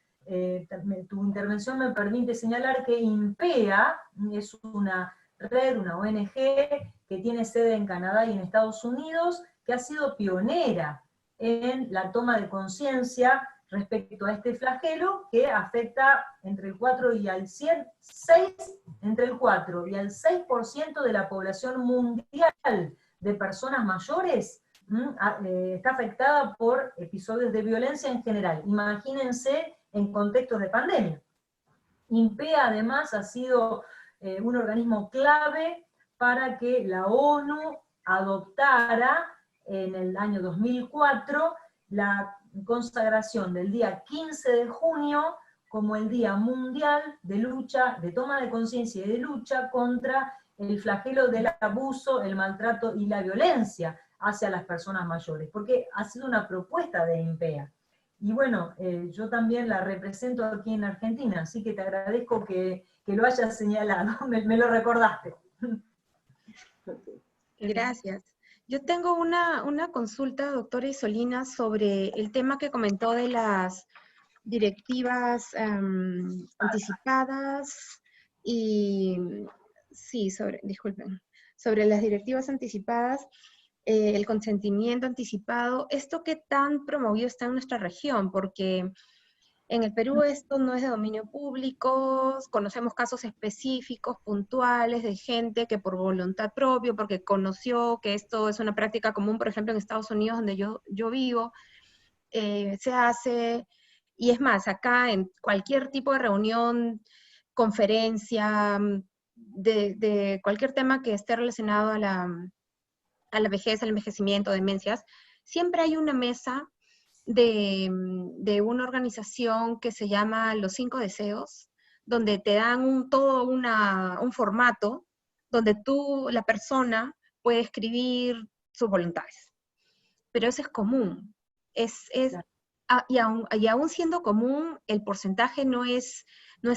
tu intervención me permite señalar que INPEA es una red, una ONG, que tiene sede en Canadá y en Estados Unidos, que ha sido pionera en la toma de conciencia respecto a este flagelo que afecta entre el 4 y al 6% de la población mundial de personas mayores está afectada por episodios de violencia en general. Imagínense en contextos de pandemia. INPEA además ha sido un organismo clave para que la ONU adoptara en el año 2004 la consagración del día 15 de junio como el Día Mundial de Lucha, de toma de conciencia y de lucha contra el flagelo del abuso, el maltrato y la violencia hacia las personas mayores, porque ha sido una propuesta de INPEA. Y bueno, yo también la represento aquí en Argentina, así que te agradezco que lo hayas señalado, me lo recordaste. Gracias. Yo tengo una consulta, doctora Isolina, sobre el tema que comentó de las directivas anticipadas y, sí, sobre las directivas anticipadas, el consentimiento anticipado. ¿Esto qué tan promovido está en nuestra región? Porque en el Perú esto no es de dominio público, conocemos casos específicos, puntuales, de gente que por voluntad propia, porque conoció que esto es una práctica común, por ejemplo, en Estados Unidos, donde yo vivo, se hace, y es más, acá en cualquier tipo de reunión, conferencia, de cualquier tema que esté relacionado a la vejez, al envejecimiento, demencias, siempre hay una mesa de una organización que se llama Los 5 Deseos, donde te dan todo un formato donde la persona, puede escribir sus voluntades. Pero eso es común. Y aún siendo común, el porcentaje no es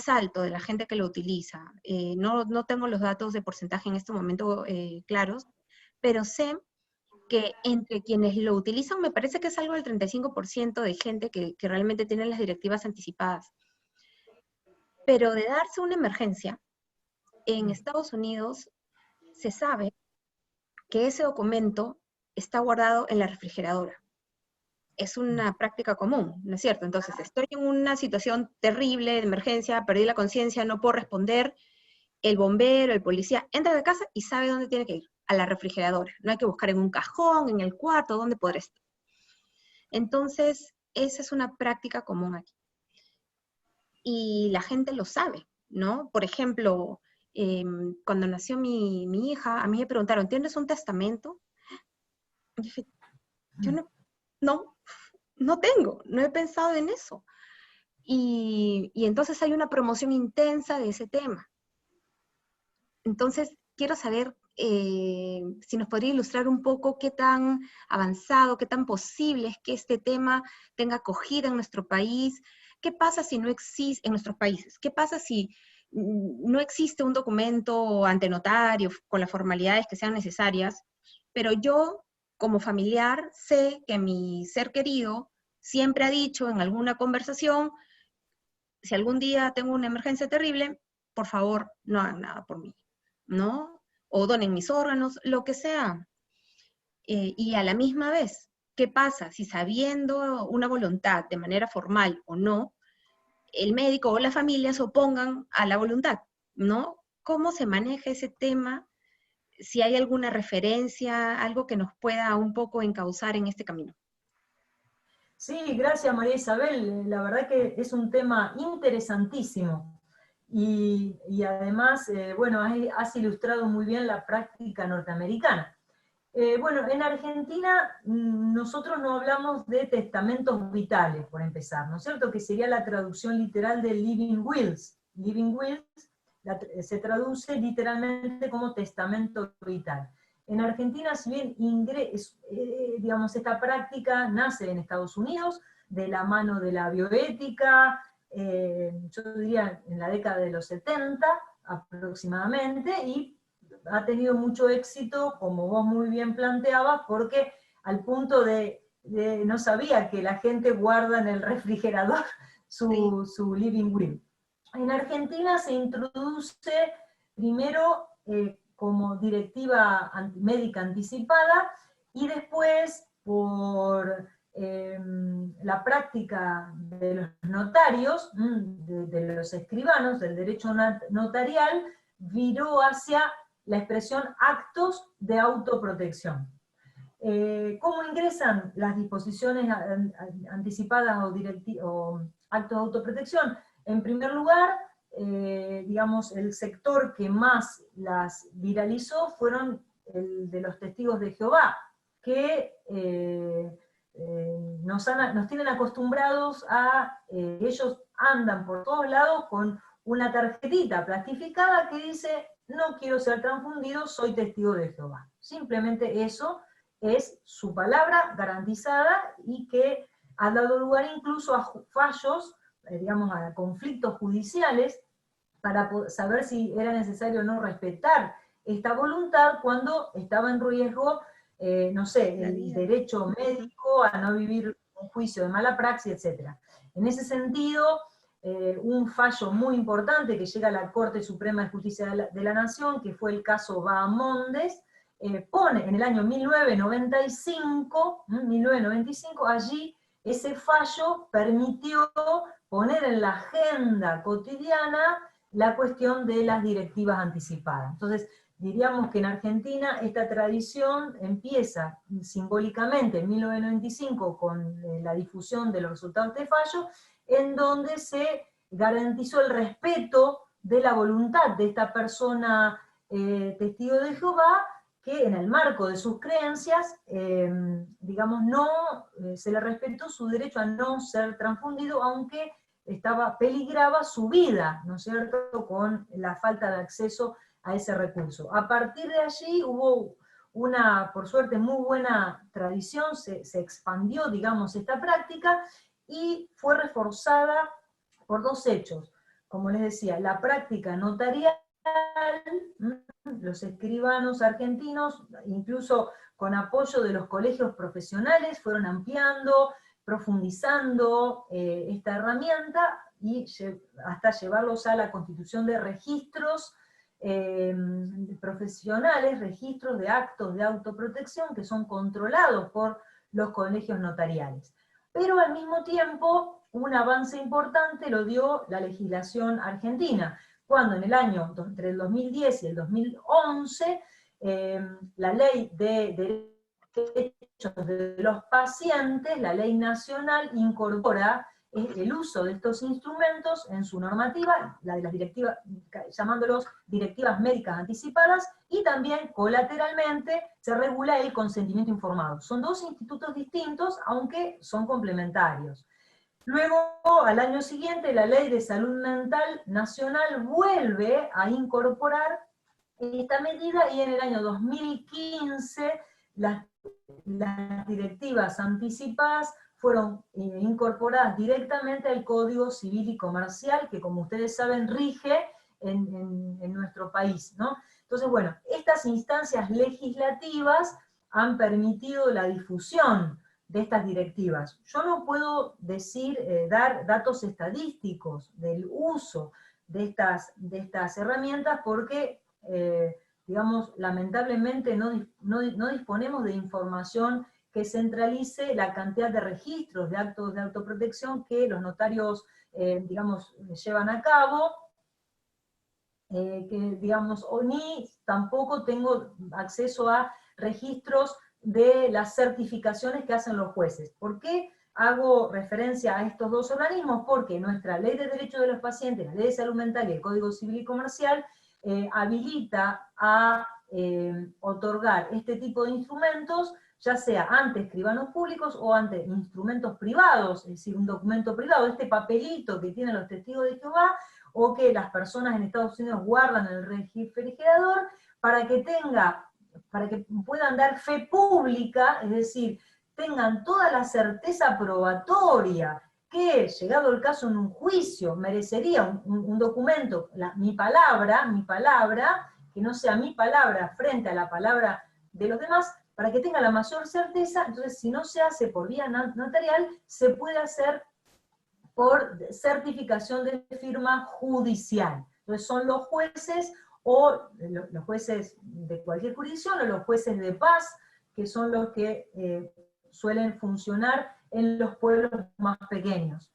alto de la gente que lo utiliza. No tengo los datos de porcentaje en este momento claros, pero sé que entre quienes lo utilizan, me parece que es algo del 35% de gente que realmente tiene las directivas anticipadas. Pero de darse una emergencia, en Estados Unidos se sabe que ese documento está guardado en la refrigeradora. Es una práctica común, ¿no es cierto? Entonces, estoy en una situación terrible de emergencia, perdí la conciencia, no puedo responder, el bombero, el policía, entra de casa y sabe dónde tiene que ir, a la refrigeradora. No hay que buscar en un cajón, en el cuarto, dónde podrá estar. Entonces, esa es una práctica común aquí. Y la gente lo sabe, ¿no? Por ejemplo, cuando nació mi hija, a mí me preguntaron, ¿tienes un testamento? Y dije, yo no tengo, no he pensado en eso. Y entonces hay una promoción intensa de ese tema. Entonces, quiero saber si nos podría ilustrar un poco qué tan avanzado, qué tan posible es que este tema tenga acogida en nuestro país. ¿Qué pasa si no existe en nuestros países? ¿Qué pasa si no existe un documento ante notario con las formalidades que sean necesarias, pero yo, como familiar, sé que mi ser querido siempre ha dicho en alguna conversación, si algún día tengo una emergencia terrible, por favor, no hagan nada por mí, ¿no? O donen mis órganos, lo que sea. Y a la misma vez, ¿qué pasa si sabiendo una voluntad de manera formal o no, el médico o la familia se opongan a la voluntad, ¿no? ¿Cómo se maneja ese tema? Si hay alguna referencia, algo que nos pueda un poco encauzar en este camino. Sí, gracias María Isabel, la verdad que es un tema interesantísimo y además, bueno, has ilustrado muy bien la práctica norteamericana. Bueno, en Argentina nosotros no hablamos de testamentos vitales, por empezar, ¿no es cierto? Que sería la traducción literal de living wills. Living wills se traduce literalmente como testamento vital. En Argentina, si bien digamos, esta práctica nace en Estados Unidos, de la mano de la bioética, yo diría en la década de los 70 aproximadamente, y ha tenido mucho éxito, como vos muy bien planteabas, porque al punto de no sabía que la gente guarda en el refrigerador su living will. En Argentina se introduce primero como directiva médica anticipada, y después por la práctica de los notarios, de los escribanos, del derecho notarial, viró hacia la expresión actos de autoprotección. ¿Cómo ingresan las disposiciones anticipadas o actos de autoprotección? En primer lugar, digamos, el sector que más las viralizó fueron el de los testigos de Jehová, que nos tienen acostumbrados a, ellos andan por todos lados con una tarjetita plastificada que dice, no quiero ser transfundido, soy testigo de Jehová. Simplemente eso es su palabra garantizada y que ha dado lugar incluso a fallos, digamos, a conflictos judiciales, para saber si era necesario o no respetar esta voluntad cuando estaba en riesgo, no sé, el derecho médico a no vivir un juicio de mala praxis, etc. En ese sentido, un fallo muy importante que llega a la Corte Suprema de Justicia de la Nación, que fue el caso Bahamondes, pone en el año 1995, allí ese fallo permitió poner en la agenda cotidiana la cuestión de las directivas anticipadas. Entonces, diríamos que en Argentina esta tradición empieza simbólicamente en 1995 con la difusión de los resultados de fallo, en donde se garantizó el respeto de la voluntad de esta persona testigo de Jehová, que en el marco de sus creencias, digamos, se le respetó su derecho a no ser transfundido, aunque peligraba su vida, ¿no es cierto?, con la falta de acceso a ese recurso. A partir de allí hubo una, por suerte, muy buena tradición, se expandió, digamos, esta práctica, y fue reforzada por dos hechos. Como les decía, la práctica notarial, los escribanos argentinos, incluso con apoyo de los colegios profesionales, fueron ampliando, profundizando esta herramienta, y hasta llevarlos a la constitución de registros profesionales, registros de actos de autoprotección que son controlados por los colegios notariales. Pero al mismo tiempo, un avance importante lo dio la legislación argentina, cuando en el año, entre el 2010 y el 2011, la ley de derechos de los pacientes, la ley nacional, incorpora el uso de estos instrumentos en su normativa, la de las directivas, llamándolos directivas médicas anticipadas, y también colateralmente se regula el consentimiento informado. Son dos institutos distintos, aunque son complementarios. Luego, al año siguiente, la Ley de Salud Mental Nacional vuelve a incorporar esta medida, y en el año 2015 las directivas anticipadas fueron incorporadas directamente al Código Civil y Comercial, que, como ustedes saben, rige en nuestro país, ¿no? Entonces, bueno, estas instancias legislativas han permitido la difusión de estas directivas. Yo no puedo dar datos estadísticos del uso de estas herramientas porque, digamos, lamentablemente no disponemos de información que centralice la cantidad de registros de actos de autoprotección que los notarios, digamos, llevan a cabo, ni tampoco tengo acceso a registros de las certificaciones que hacen los jueces. ¿Por qué hago referencia a estos dos organismos? Porque nuestra Ley de Derechos de los Pacientes, la Ley de Salud Mental y el Código Civil y Comercial habilita a otorgar este tipo de instrumentos, ya sea ante escribanos públicos o ante instrumentos privados, es decir, un documento privado, este papelito que tienen los testigos de Jehová, o que las personas en Estados Unidos guardan en el refrigerador, para que puedan dar fe pública, es decir, tengan toda la certeza probatoria que, llegado el caso en un juicio, merecería un documento, mi palabra, que no sea mi palabra frente a la palabra de los demás, para que tenga la mayor certeza. Entonces, si no se hace por vía notarial, se puede hacer por certificación de firma judicial. Entonces son los jueces, o los jueces de cualquier jurisdicción, o los jueces de paz, que son los que suelen funcionar en los pueblos más pequeños.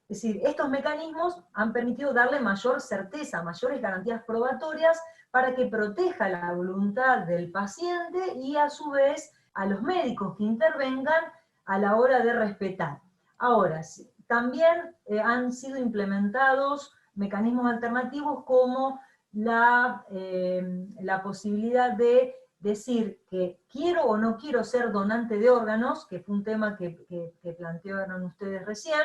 Es decir, estos mecanismos han permitido darle mayor certeza, mayores garantías probatorias para que proteja la voluntad del paciente y a su vez a los médicos que intervengan a la hora de respetar. Ahora, también han sido implementados mecanismos alternativos como la posibilidad de decir que quiero o no quiero ser donante de órganos, que fue un tema que plantearon ustedes recién,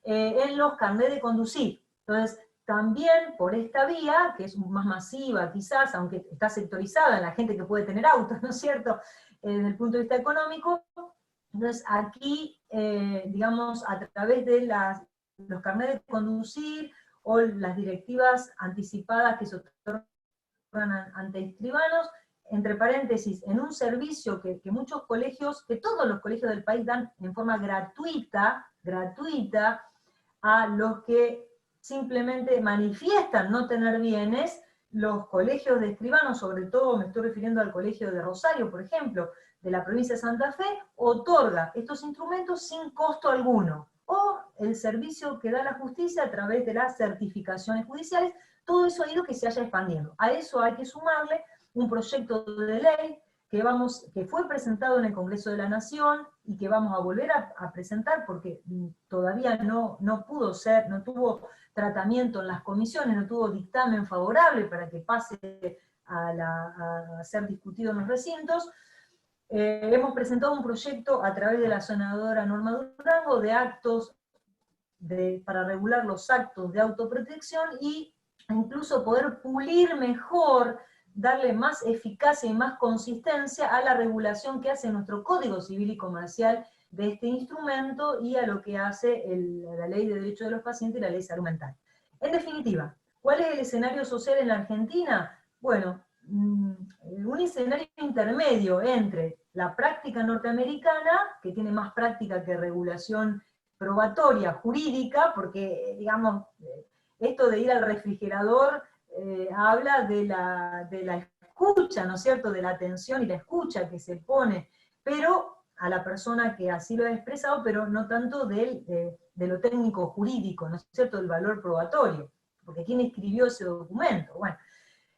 en los carnets de conducir. Entonces, también por esta vía, que es más masiva quizás, aunque está sectorizada en la gente que puede tener autos, ¿no es cierto?, desde el punto de vista económico, entonces aquí, digamos, a través de los carnets de conducir o las directivas anticipadas que se otorgan ante escribanos, entre paréntesis, en un servicio que muchos colegios, que todos los colegios del país dan en forma gratuita, a los que simplemente manifiestan no tener bienes. Los colegios de escribanos, sobre todo me estoy refiriendo al colegio de Rosario, por ejemplo, de la provincia de Santa Fe, otorga estos instrumentos sin costo alguno, o el servicio que da la justicia a través de las certificaciones judiciales. Todo eso ha ido que se haya expandiendo. A eso hay que sumarle un proyecto de ley que fue presentado en el Congreso de la Nación y que vamos a volver a presentar porque todavía no tuvo tratamiento en las comisiones, no tuvo dictamen favorable para que pase a ser discutido en los recintos. Hemos presentado un proyecto a través de la senadora Norma Durango de actos para regular los actos de autoprotección y incluso poder pulir mejor, darle más eficacia y más consistencia a la regulación que hace nuestro Código Civil y Comercial de este instrumento y a lo que hace la Ley de Derechos de los Pacientes y la Ley de Salud Mental. En definitiva, ¿cuál es el escenario social en la Argentina? Bueno, un escenario intermedio entre la práctica norteamericana, que tiene más práctica que regulación probatoria, jurídica, porque, digamos, esto de ir al refrigerador habla de la escucha, ¿no es cierto?, de la atención y la escucha que se pone, pero a la persona que así lo ha expresado, pero no tanto de lo técnico jurídico, ¿no es cierto?, del valor probatorio, porque ¿quién escribió ese documento? Bueno,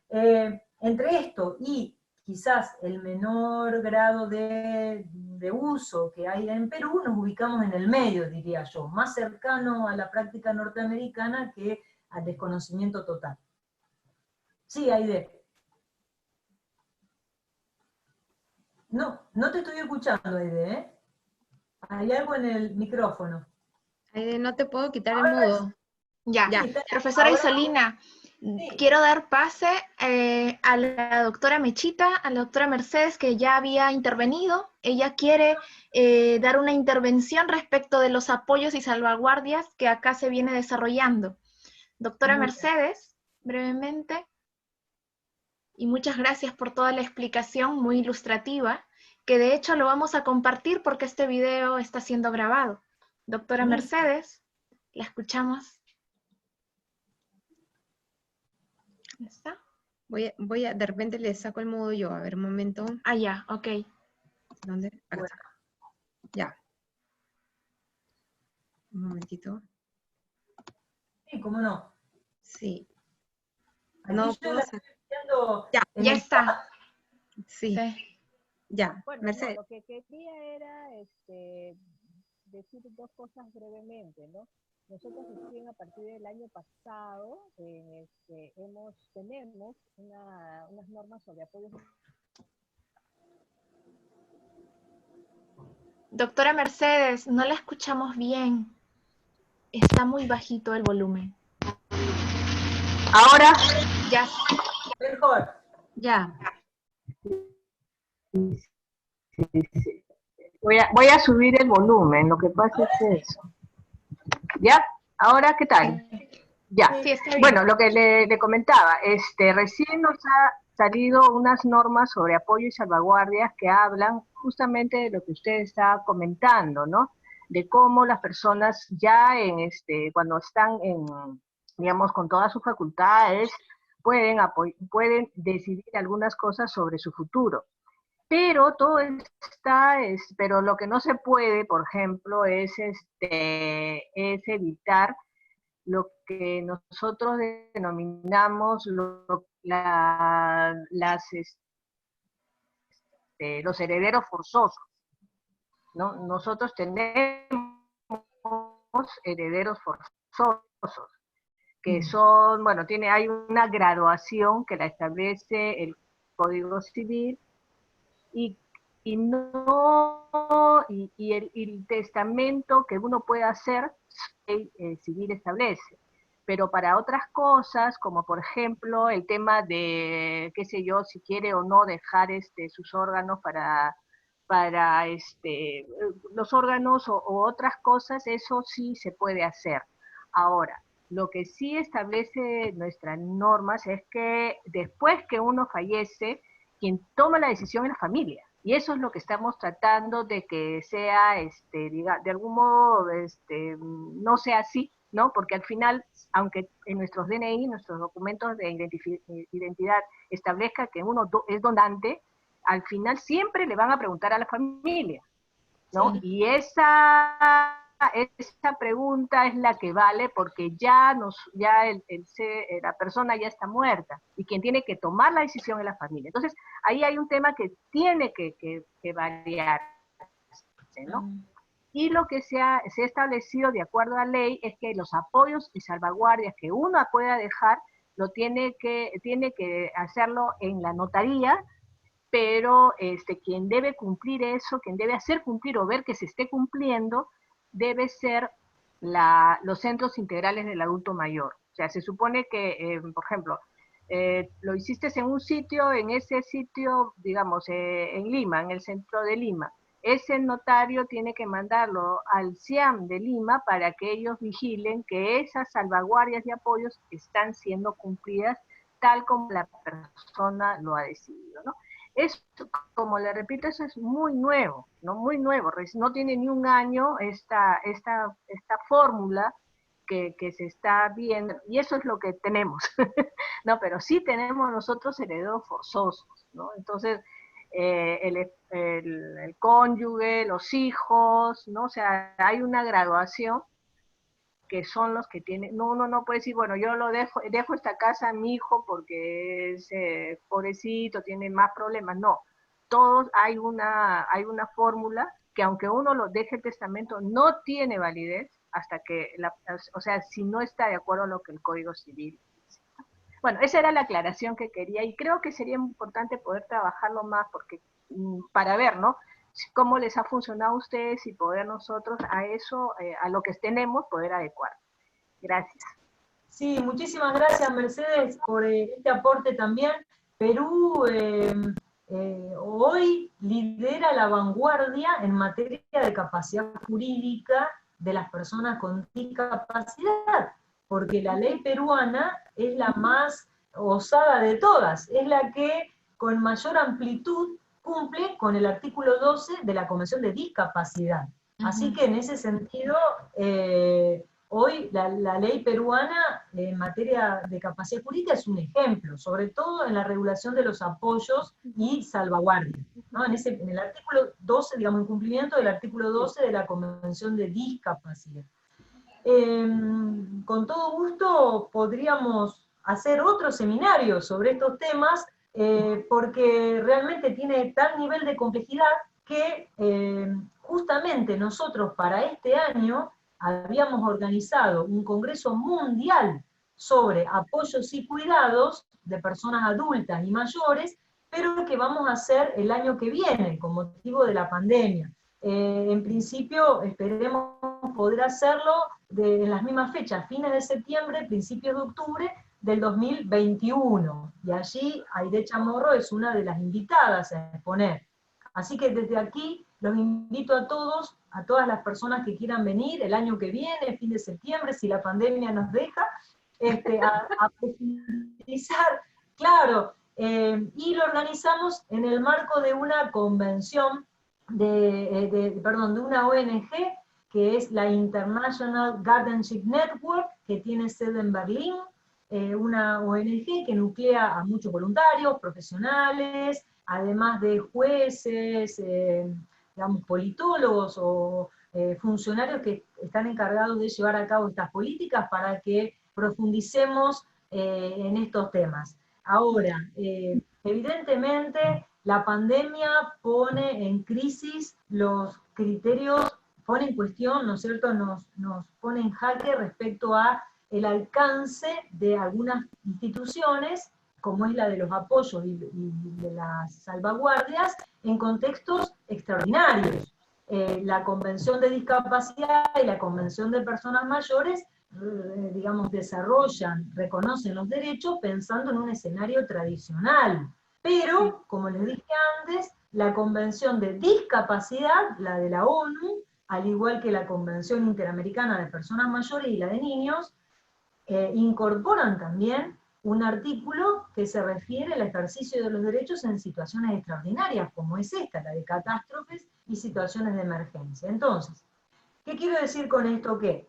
entre esto y quizás el menor grado de uso que hay en Perú, nos ubicamos en el medio, diría yo, más cercano a la práctica norteamericana que al desconocimiento total. Sí, Aide. No te estoy escuchando, Aide, ¿eh? Hay algo en el micrófono. Aide, no te puedo quitar el mudo. Ya. Sí, Profesora Isolina, sí. Quiero dar pase a la doctora Mechita, a la doctora Mercedes, que ya había intervenido. Ella quiere dar una intervención respecto de los apoyos y salvaguardias que acá se viene desarrollando. Doctora Mercedes, brevemente. Y muchas gracias por toda la explicación muy ilustrativa, que de hecho lo vamos a compartir porque este video está siendo grabado. Doctora Mercedes, la escuchamos. ¿Está? Voy a, de repente le saco el mudo yo, a ver, un momento. Ah, ya, ok. ¿Dónde? Acá está. Ya. Un momentito. Sí, cómo no. Sí. Aquí No yo puedo la sacar. estoy viendo Ya, en Ya el está. chat. Sí, Sí. ya. Bueno, Mercedes. no, lo que quería era decir dos cosas brevemente, ¿no? Nosotros recién a partir del año pasado tenemos unas normas sobre apoyos. Doctora Mercedes, no la escuchamos bien. Está muy bajito el volumen. Ahora, Ya. Mejor. Ya. voy a subir el volumen, lo que pasa es eso. ¿Ya? ¿Ahora qué tal? Ya. Sí, está bien. Bueno, lo que le comentaba, recién nos ha salido unas normas sobre apoyo y salvaguardias que hablan justamente de lo que usted está comentando, ¿no? De cómo las personas ya cuando están digamos, con todas sus facultades, pueden decidir algunas cosas sobre su futuro. pero todo está, pero lo que no se puede, por ejemplo, es evitar lo que nosotros denominamos los herederos forzosos, ¿no? Nosotros tenemos herederos forzosos, que son, bueno, hay una graduación que la establece el Código Civil, y el testamento que uno puede hacer, el civil establece. Pero para otras cosas, como por ejemplo el tema de, qué sé yo, si quiere o no dejar sus órganos para los órganos o otras cosas, eso sí se puede hacer. Ahora, lo que sí establece nuestras normas es que después que uno fallece, quien toma la decisión es la familia. Y eso es lo que estamos tratando de que sea, de algún modo, no sea así, ¿no? Porque al final, aunque en nuestros DNI, nuestros documentos de identidad establezca que uno es donante, al final siempre le van a preguntar a la familia, ¿no? Sí. Y esa pregunta es la que vale, porque ya la persona ya está muerta, y quien tiene que tomar la decisión es la familia. Entonces, ahí hay un tema que tiene que variar, ¿no? Y lo que se ha establecido de acuerdo a la ley es que los apoyos y salvaguardias que uno pueda dejar, tiene que hacerlo en la notaría, pero quien debe cumplir eso, quien debe hacer cumplir o ver que se esté cumpliendo, debe ser los centros integrales del adulto mayor. O sea, se supone que, por ejemplo, lo hiciste en un sitio, en ese sitio, digamos, en Lima, en el centro de Lima, ese notario tiene que mandarlo al CIAM de Lima para que ellos vigilen que esas salvaguardias y apoyos están siendo cumplidas tal como la persona lo ha decidido, ¿no? Esto, como le repito, eso es muy nuevo, ¿no? Muy nuevo, no tiene ni un año esta fórmula que se está viendo, y eso es lo que tenemos, ¿no? Pero sí tenemos nosotros herederos forzosos, ¿no? Entonces, el cónyuge, los hijos, ¿no? O sea, hay una graduación que son los que tienen, uno no puede decir, bueno, yo dejo esta casa a mi hijo porque es pobrecito, tiene más problemas, no. Todos hay una fórmula que aunque uno lo deje el testamento, no tiene validez hasta que, o sea, si no está de acuerdo a lo que el Código Civil dice. Bueno, esa era la aclaración que quería, y creo que sería importante poder trabajarlo más, porque para ver, ¿no?, cómo les ha funcionado a ustedes y poder nosotros a eso, a lo que tenemos, poder adecuar. Gracias. Sí, muchísimas gracias, Mercedes, por este aporte también. Perú hoy lidera la vanguardia en materia de capacidad jurídica de las personas con discapacidad, porque la ley peruana es la más osada de todas, es la que con mayor amplitud cumple con el artículo 12 de la Convención de Discapacidad. Así que en ese sentido, hoy la ley peruana en materia de capacidad jurídica es un ejemplo, sobre todo en la regulación de los apoyos y salvaguardias, ¿no? En el artículo 12, digamos, en cumplimiento del artículo 12 de la Convención de Discapacidad. Con todo gusto podríamos hacer otro seminario sobre estos temas, porque realmente tiene tal nivel de complejidad que justamente nosotros para este año habíamos organizado un congreso mundial sobre apoyos y cuidados de personas adultas y mayores, pero que vamos a hacer el año que viene, con motivo de la pandemia. En principio esperemos poder hacerlo en las mismas fechas, fines de septiembre, principios de octubre del 2021, y allí Aide Chamorro es una de las invitadas a exponer. Así que desde aquí los invito a todos, a todas las personas que quieran venir el año que viene, fin de septiembre, si la pandemia nos deja, a profundizar, claro, y lo organizamos en el marco de una convención, de una ONG, que es la International Guardianship Network, que tiene sede en Berlín, una ONG que nuclea a muchos voluntarios, profesionales, además de jueces, digamos, politólogos o funcionarios que están encargados de llevar a cabo estas políticas para que profundicemos en estos temas. Ahora, evidentemente, la pandemia pone en crisis los criterios, pone en cuestión, ¿no es cierto?, nos pone en jaque respecto a el alcance de algunas instituciones, como es la de los apoyos y de las salvaguardias, en contextos extraordinarios. La Convención de Discapacidad y la Convención de Personas Mayores, digamos, desarrollan, reconocen los derechos pensando en un escenario tradicional. Pero, como les dije antes, la Convención de Discapacidad, la de la ONU, al igual que la Convención Interamericana de Personas Mayores y la de Niños, incorporan también un artículo que se refiere al ejercicio de los derechos en situaciones extraordinarias, como es esta, la de catástrofes y situaciones de emergencia. Entonces, ¿qué quiero decir con esto? Que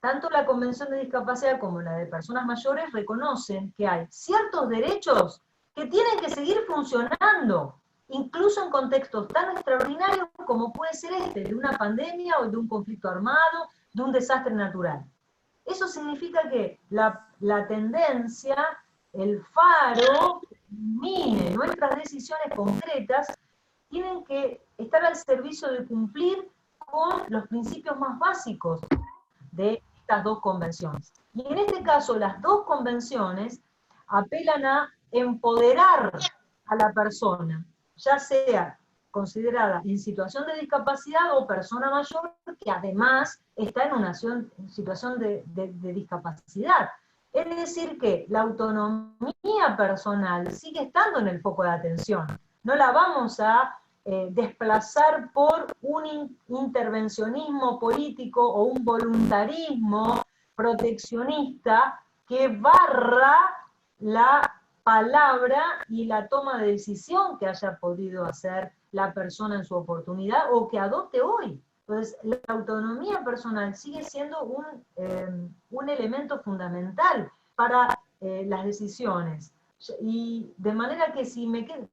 tanto la Convención de Discapacidad como la de Personas Mayores reconocen que hay ciertos derechos que tienen que seguir funcionando, incluso en contextos tan extraordinarios como puede ser este, de una pandemia o de un conflicto armado, de un desastre natural. Eso significa que la tendencia, el faro, mire, nuestras decisiones concretas tienen que estar al servicio de cumplir con los principios más básicos de estas dos convenciones. Y en este caso, las dos convenciones apelan a empoderar a la persona, ya sea considerada en situación de discapacidad o persona mayor que además está en una situación de discapacidad. Es decir, que la autonomía personal sigue estando en el foco de atención. No la vamos a desplazar por un intervencionismo político o un voluntarismo proteccionista que barra la palabra y la toma de decisión que haya podido hacer la persona en su oportunidad o que adopte hoy. Entonces, la autonomía personal sigue siendo un elemento fundamental para las decisiones. Y de manera que si me quedo,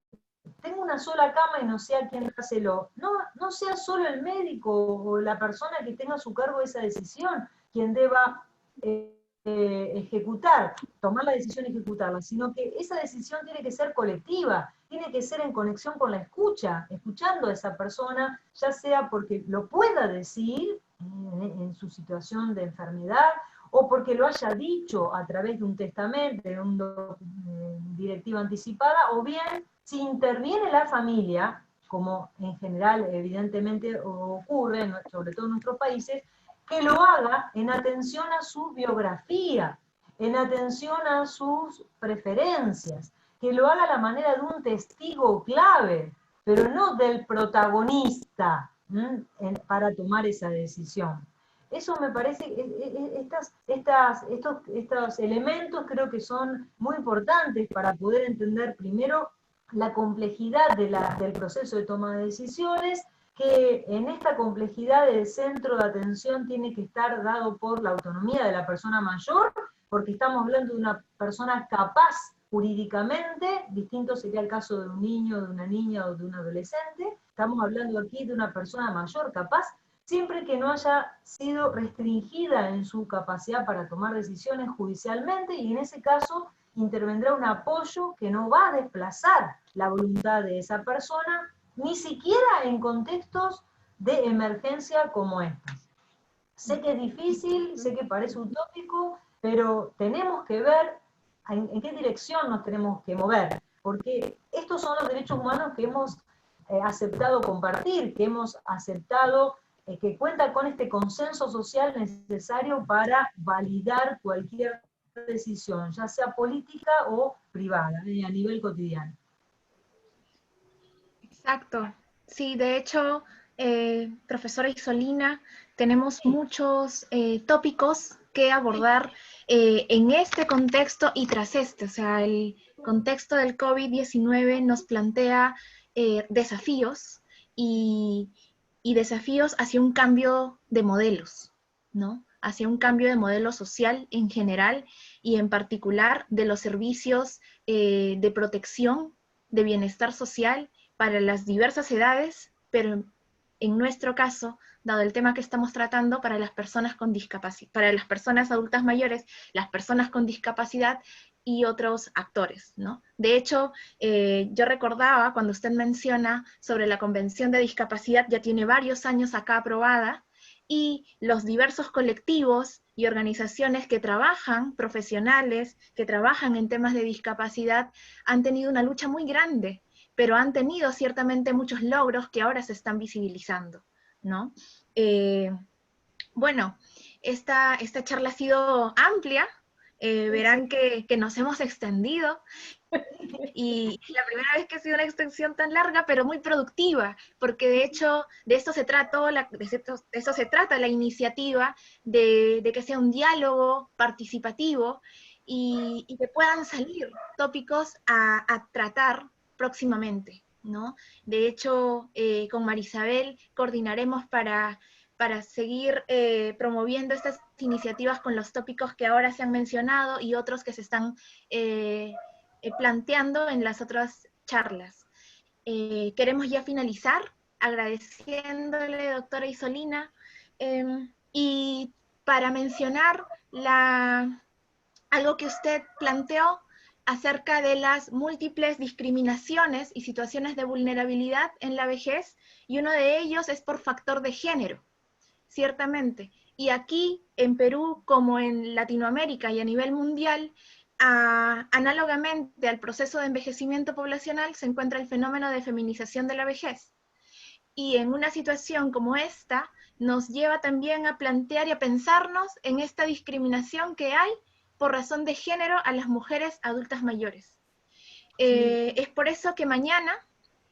tengo una sola cama y no sé a quién dejárselo, no sea solo el médico o la persona que tenga a su cargo esa decisión quien deba tomar la decisión y ejecutarla, sino que esa decisión tiene que ser colectiva, tiene que ser en conexión con la escucha, escuchando a esa persona, ya sea porque lo pueda decir en su situación de enfermedad, o porque lo haya dicho a través de un testamento, de una directiva anticipada, o bien si interviene la familia, como en general evidentemente ocurre, sobre todo en nuestros países, que lo haga en atención a su biografía, en atención a sus preferencias, que lo haga a la manera de un testigo clave, pero no del protagonista para tomar esa decisión. Eso me parece, estos elementos creo que son muy importantes para poder entender primero la complejidad del proceso de toma de decisiones, que en esta complejidad el centro de atención tiene que estar dado por la autonomía de la persona mayor, porque estamos hablando de una persona capaz jurídicamente, distinto sería el caso de un niño, de una niña o de un adolescente, estamos hablando aquí de una persona mayor capaz, siempre que no haya sido restringida en su capacidad para tomar decisiones judicialmente, y en ese caso intervendrá un apoyo que no va a desplazar la voluntad de esa persona, ni siquiera en contextos de emergencia como estos. Sé que es difícil, sé que parece utópico, pero tenemos que ver en qué dirección nos tenemos que mover, porque estos son los derechos humanos que hemos aceptado compartir, que hemos aceptado que cuenta con este consenso social necesario para validar cualquier decisión, ya sea política o privada, a nivel cotidiano. Exacto. Sí, de hecho, profesora Isolina, tenemos muchos tópicos que abordar en este contexto y tras este. O sea, el contexto del COVID-19 nos plantea desafíos y desafíos hacia un cambio de modelos, ¿no? Hacia un cambio de modelo social en general y en particular de los servicios de protección de bienestar social para las diversas edades, pero en nuestro caso, dado el tema que estamos tratando, para las personas con discapacidad, para las personas adultas mayores, las personas con discapacidad y otros actores, ¿no? De hecho, yo recordaba cuando usted menciona sobre la Convención de Discapacidad, ya tiene varios años acá aprobada, y los diversos colectivos y organizaciones que trabajan, profesionales, que trabajan en temas de discapacidad, han tenido una lucha muy grande, pero han tenido ciertamente muchos logros que ahora se están visibilizando, ¿no? Bueno, esta charla ha sido amplia, verán que nos hemos extendido, y la primera vez que ha sido una extensión tan larga, pero muy productiva, porque de hecho de esto se trata la iniciativa, de que sea un diálogo participativo, y que puedan salir tópicos a tratar próximamente, ¿no? De hecho, con Marisabel coordinaremos para seguir promoviendo estas iniciativas con los tópicos que ahora se han mencionado y otros que se están planteando en las otras charlas. Queremos ya finalizar agradeciéndole, doctora Isolina, y para mencionar algo que usted planteó acerca de las múltiples discriminaciones y situaciones de vulnerabilidad en la vejez, y uno de ellos es por factor de género, ciertamente. Y aquí, en Perú, como en Latinoamérica y a nivel mundial, análogamente al proceso de envejecimiento poblacional, se encuentra el fenómeno de feminización de la vejez. Y en una situación como esta, nos lleva también a plantear y a pensarnos en esta discriminación que hay por razón de género a las mujeres adultas mayores. Es por eso que mañana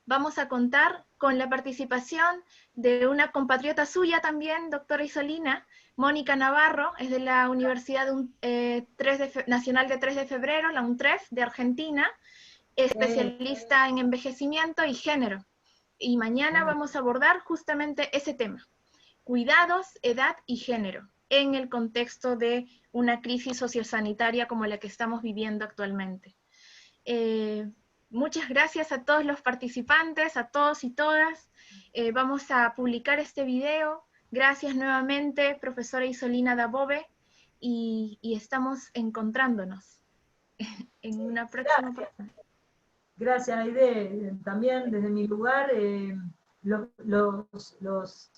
vamos a contar con la participación de una compatriota suya también, doctora Isolina, Mónica Navarro, es de la Universidad Nacional de 3 de Febrero, la UNTREF de Argentina, especialista en envejecimiento y género. Y mañana vamos a abordar justamente ese tema, cuidados, edad y género, en el contexto de una crisis sociosanitaria como la que estamos viviendo actualmente. Muchas gracias a todos los participantes, a todos y todas. Vamos a publicar este video. Gracias nuevamente, profesora Isolina Dabove, y estamos encontrándonos en una próxima oportunidad. Gracias, Aide. También desde mi lugar,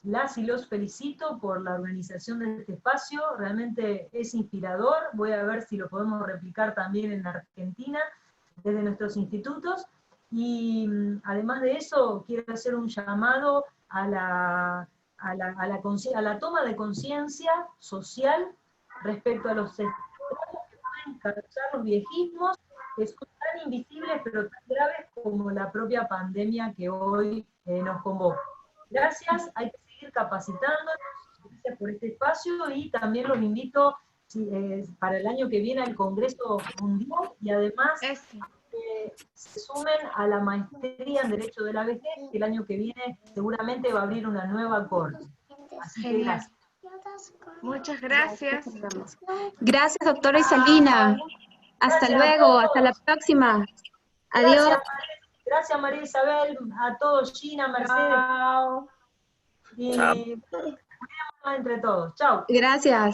las y los felicito por la organización de este espacio. Realmente es inspirador. Voy a ver si lo podemos replicar también en Argentina, desde nuestros institutos. Y además de eso, quiero hacer un llamado a la toma de conciencia social respecto a los estragos que pueden causar los viejismos, que son tan invisibles pero tan graves como la propia pandemia que hoy nos convoca. Gracias, hay que seguir capacitándonos. Gracias por este espacio, y también los invito para el año que viene al Congreso Mundial, y además se sumen a la maestría en Derecho de la Vejez, que el año que viene seguramente va a abrir una nueva corte. Así que gracias. Muchas gracias. Gracias, doctora Isolina. Hasta luego, hasta la próxima. Adiós. Gracias, María Isabel, a todos, Gina, Mercedes. Y cuidémonos entre todos. Chao. Gracias.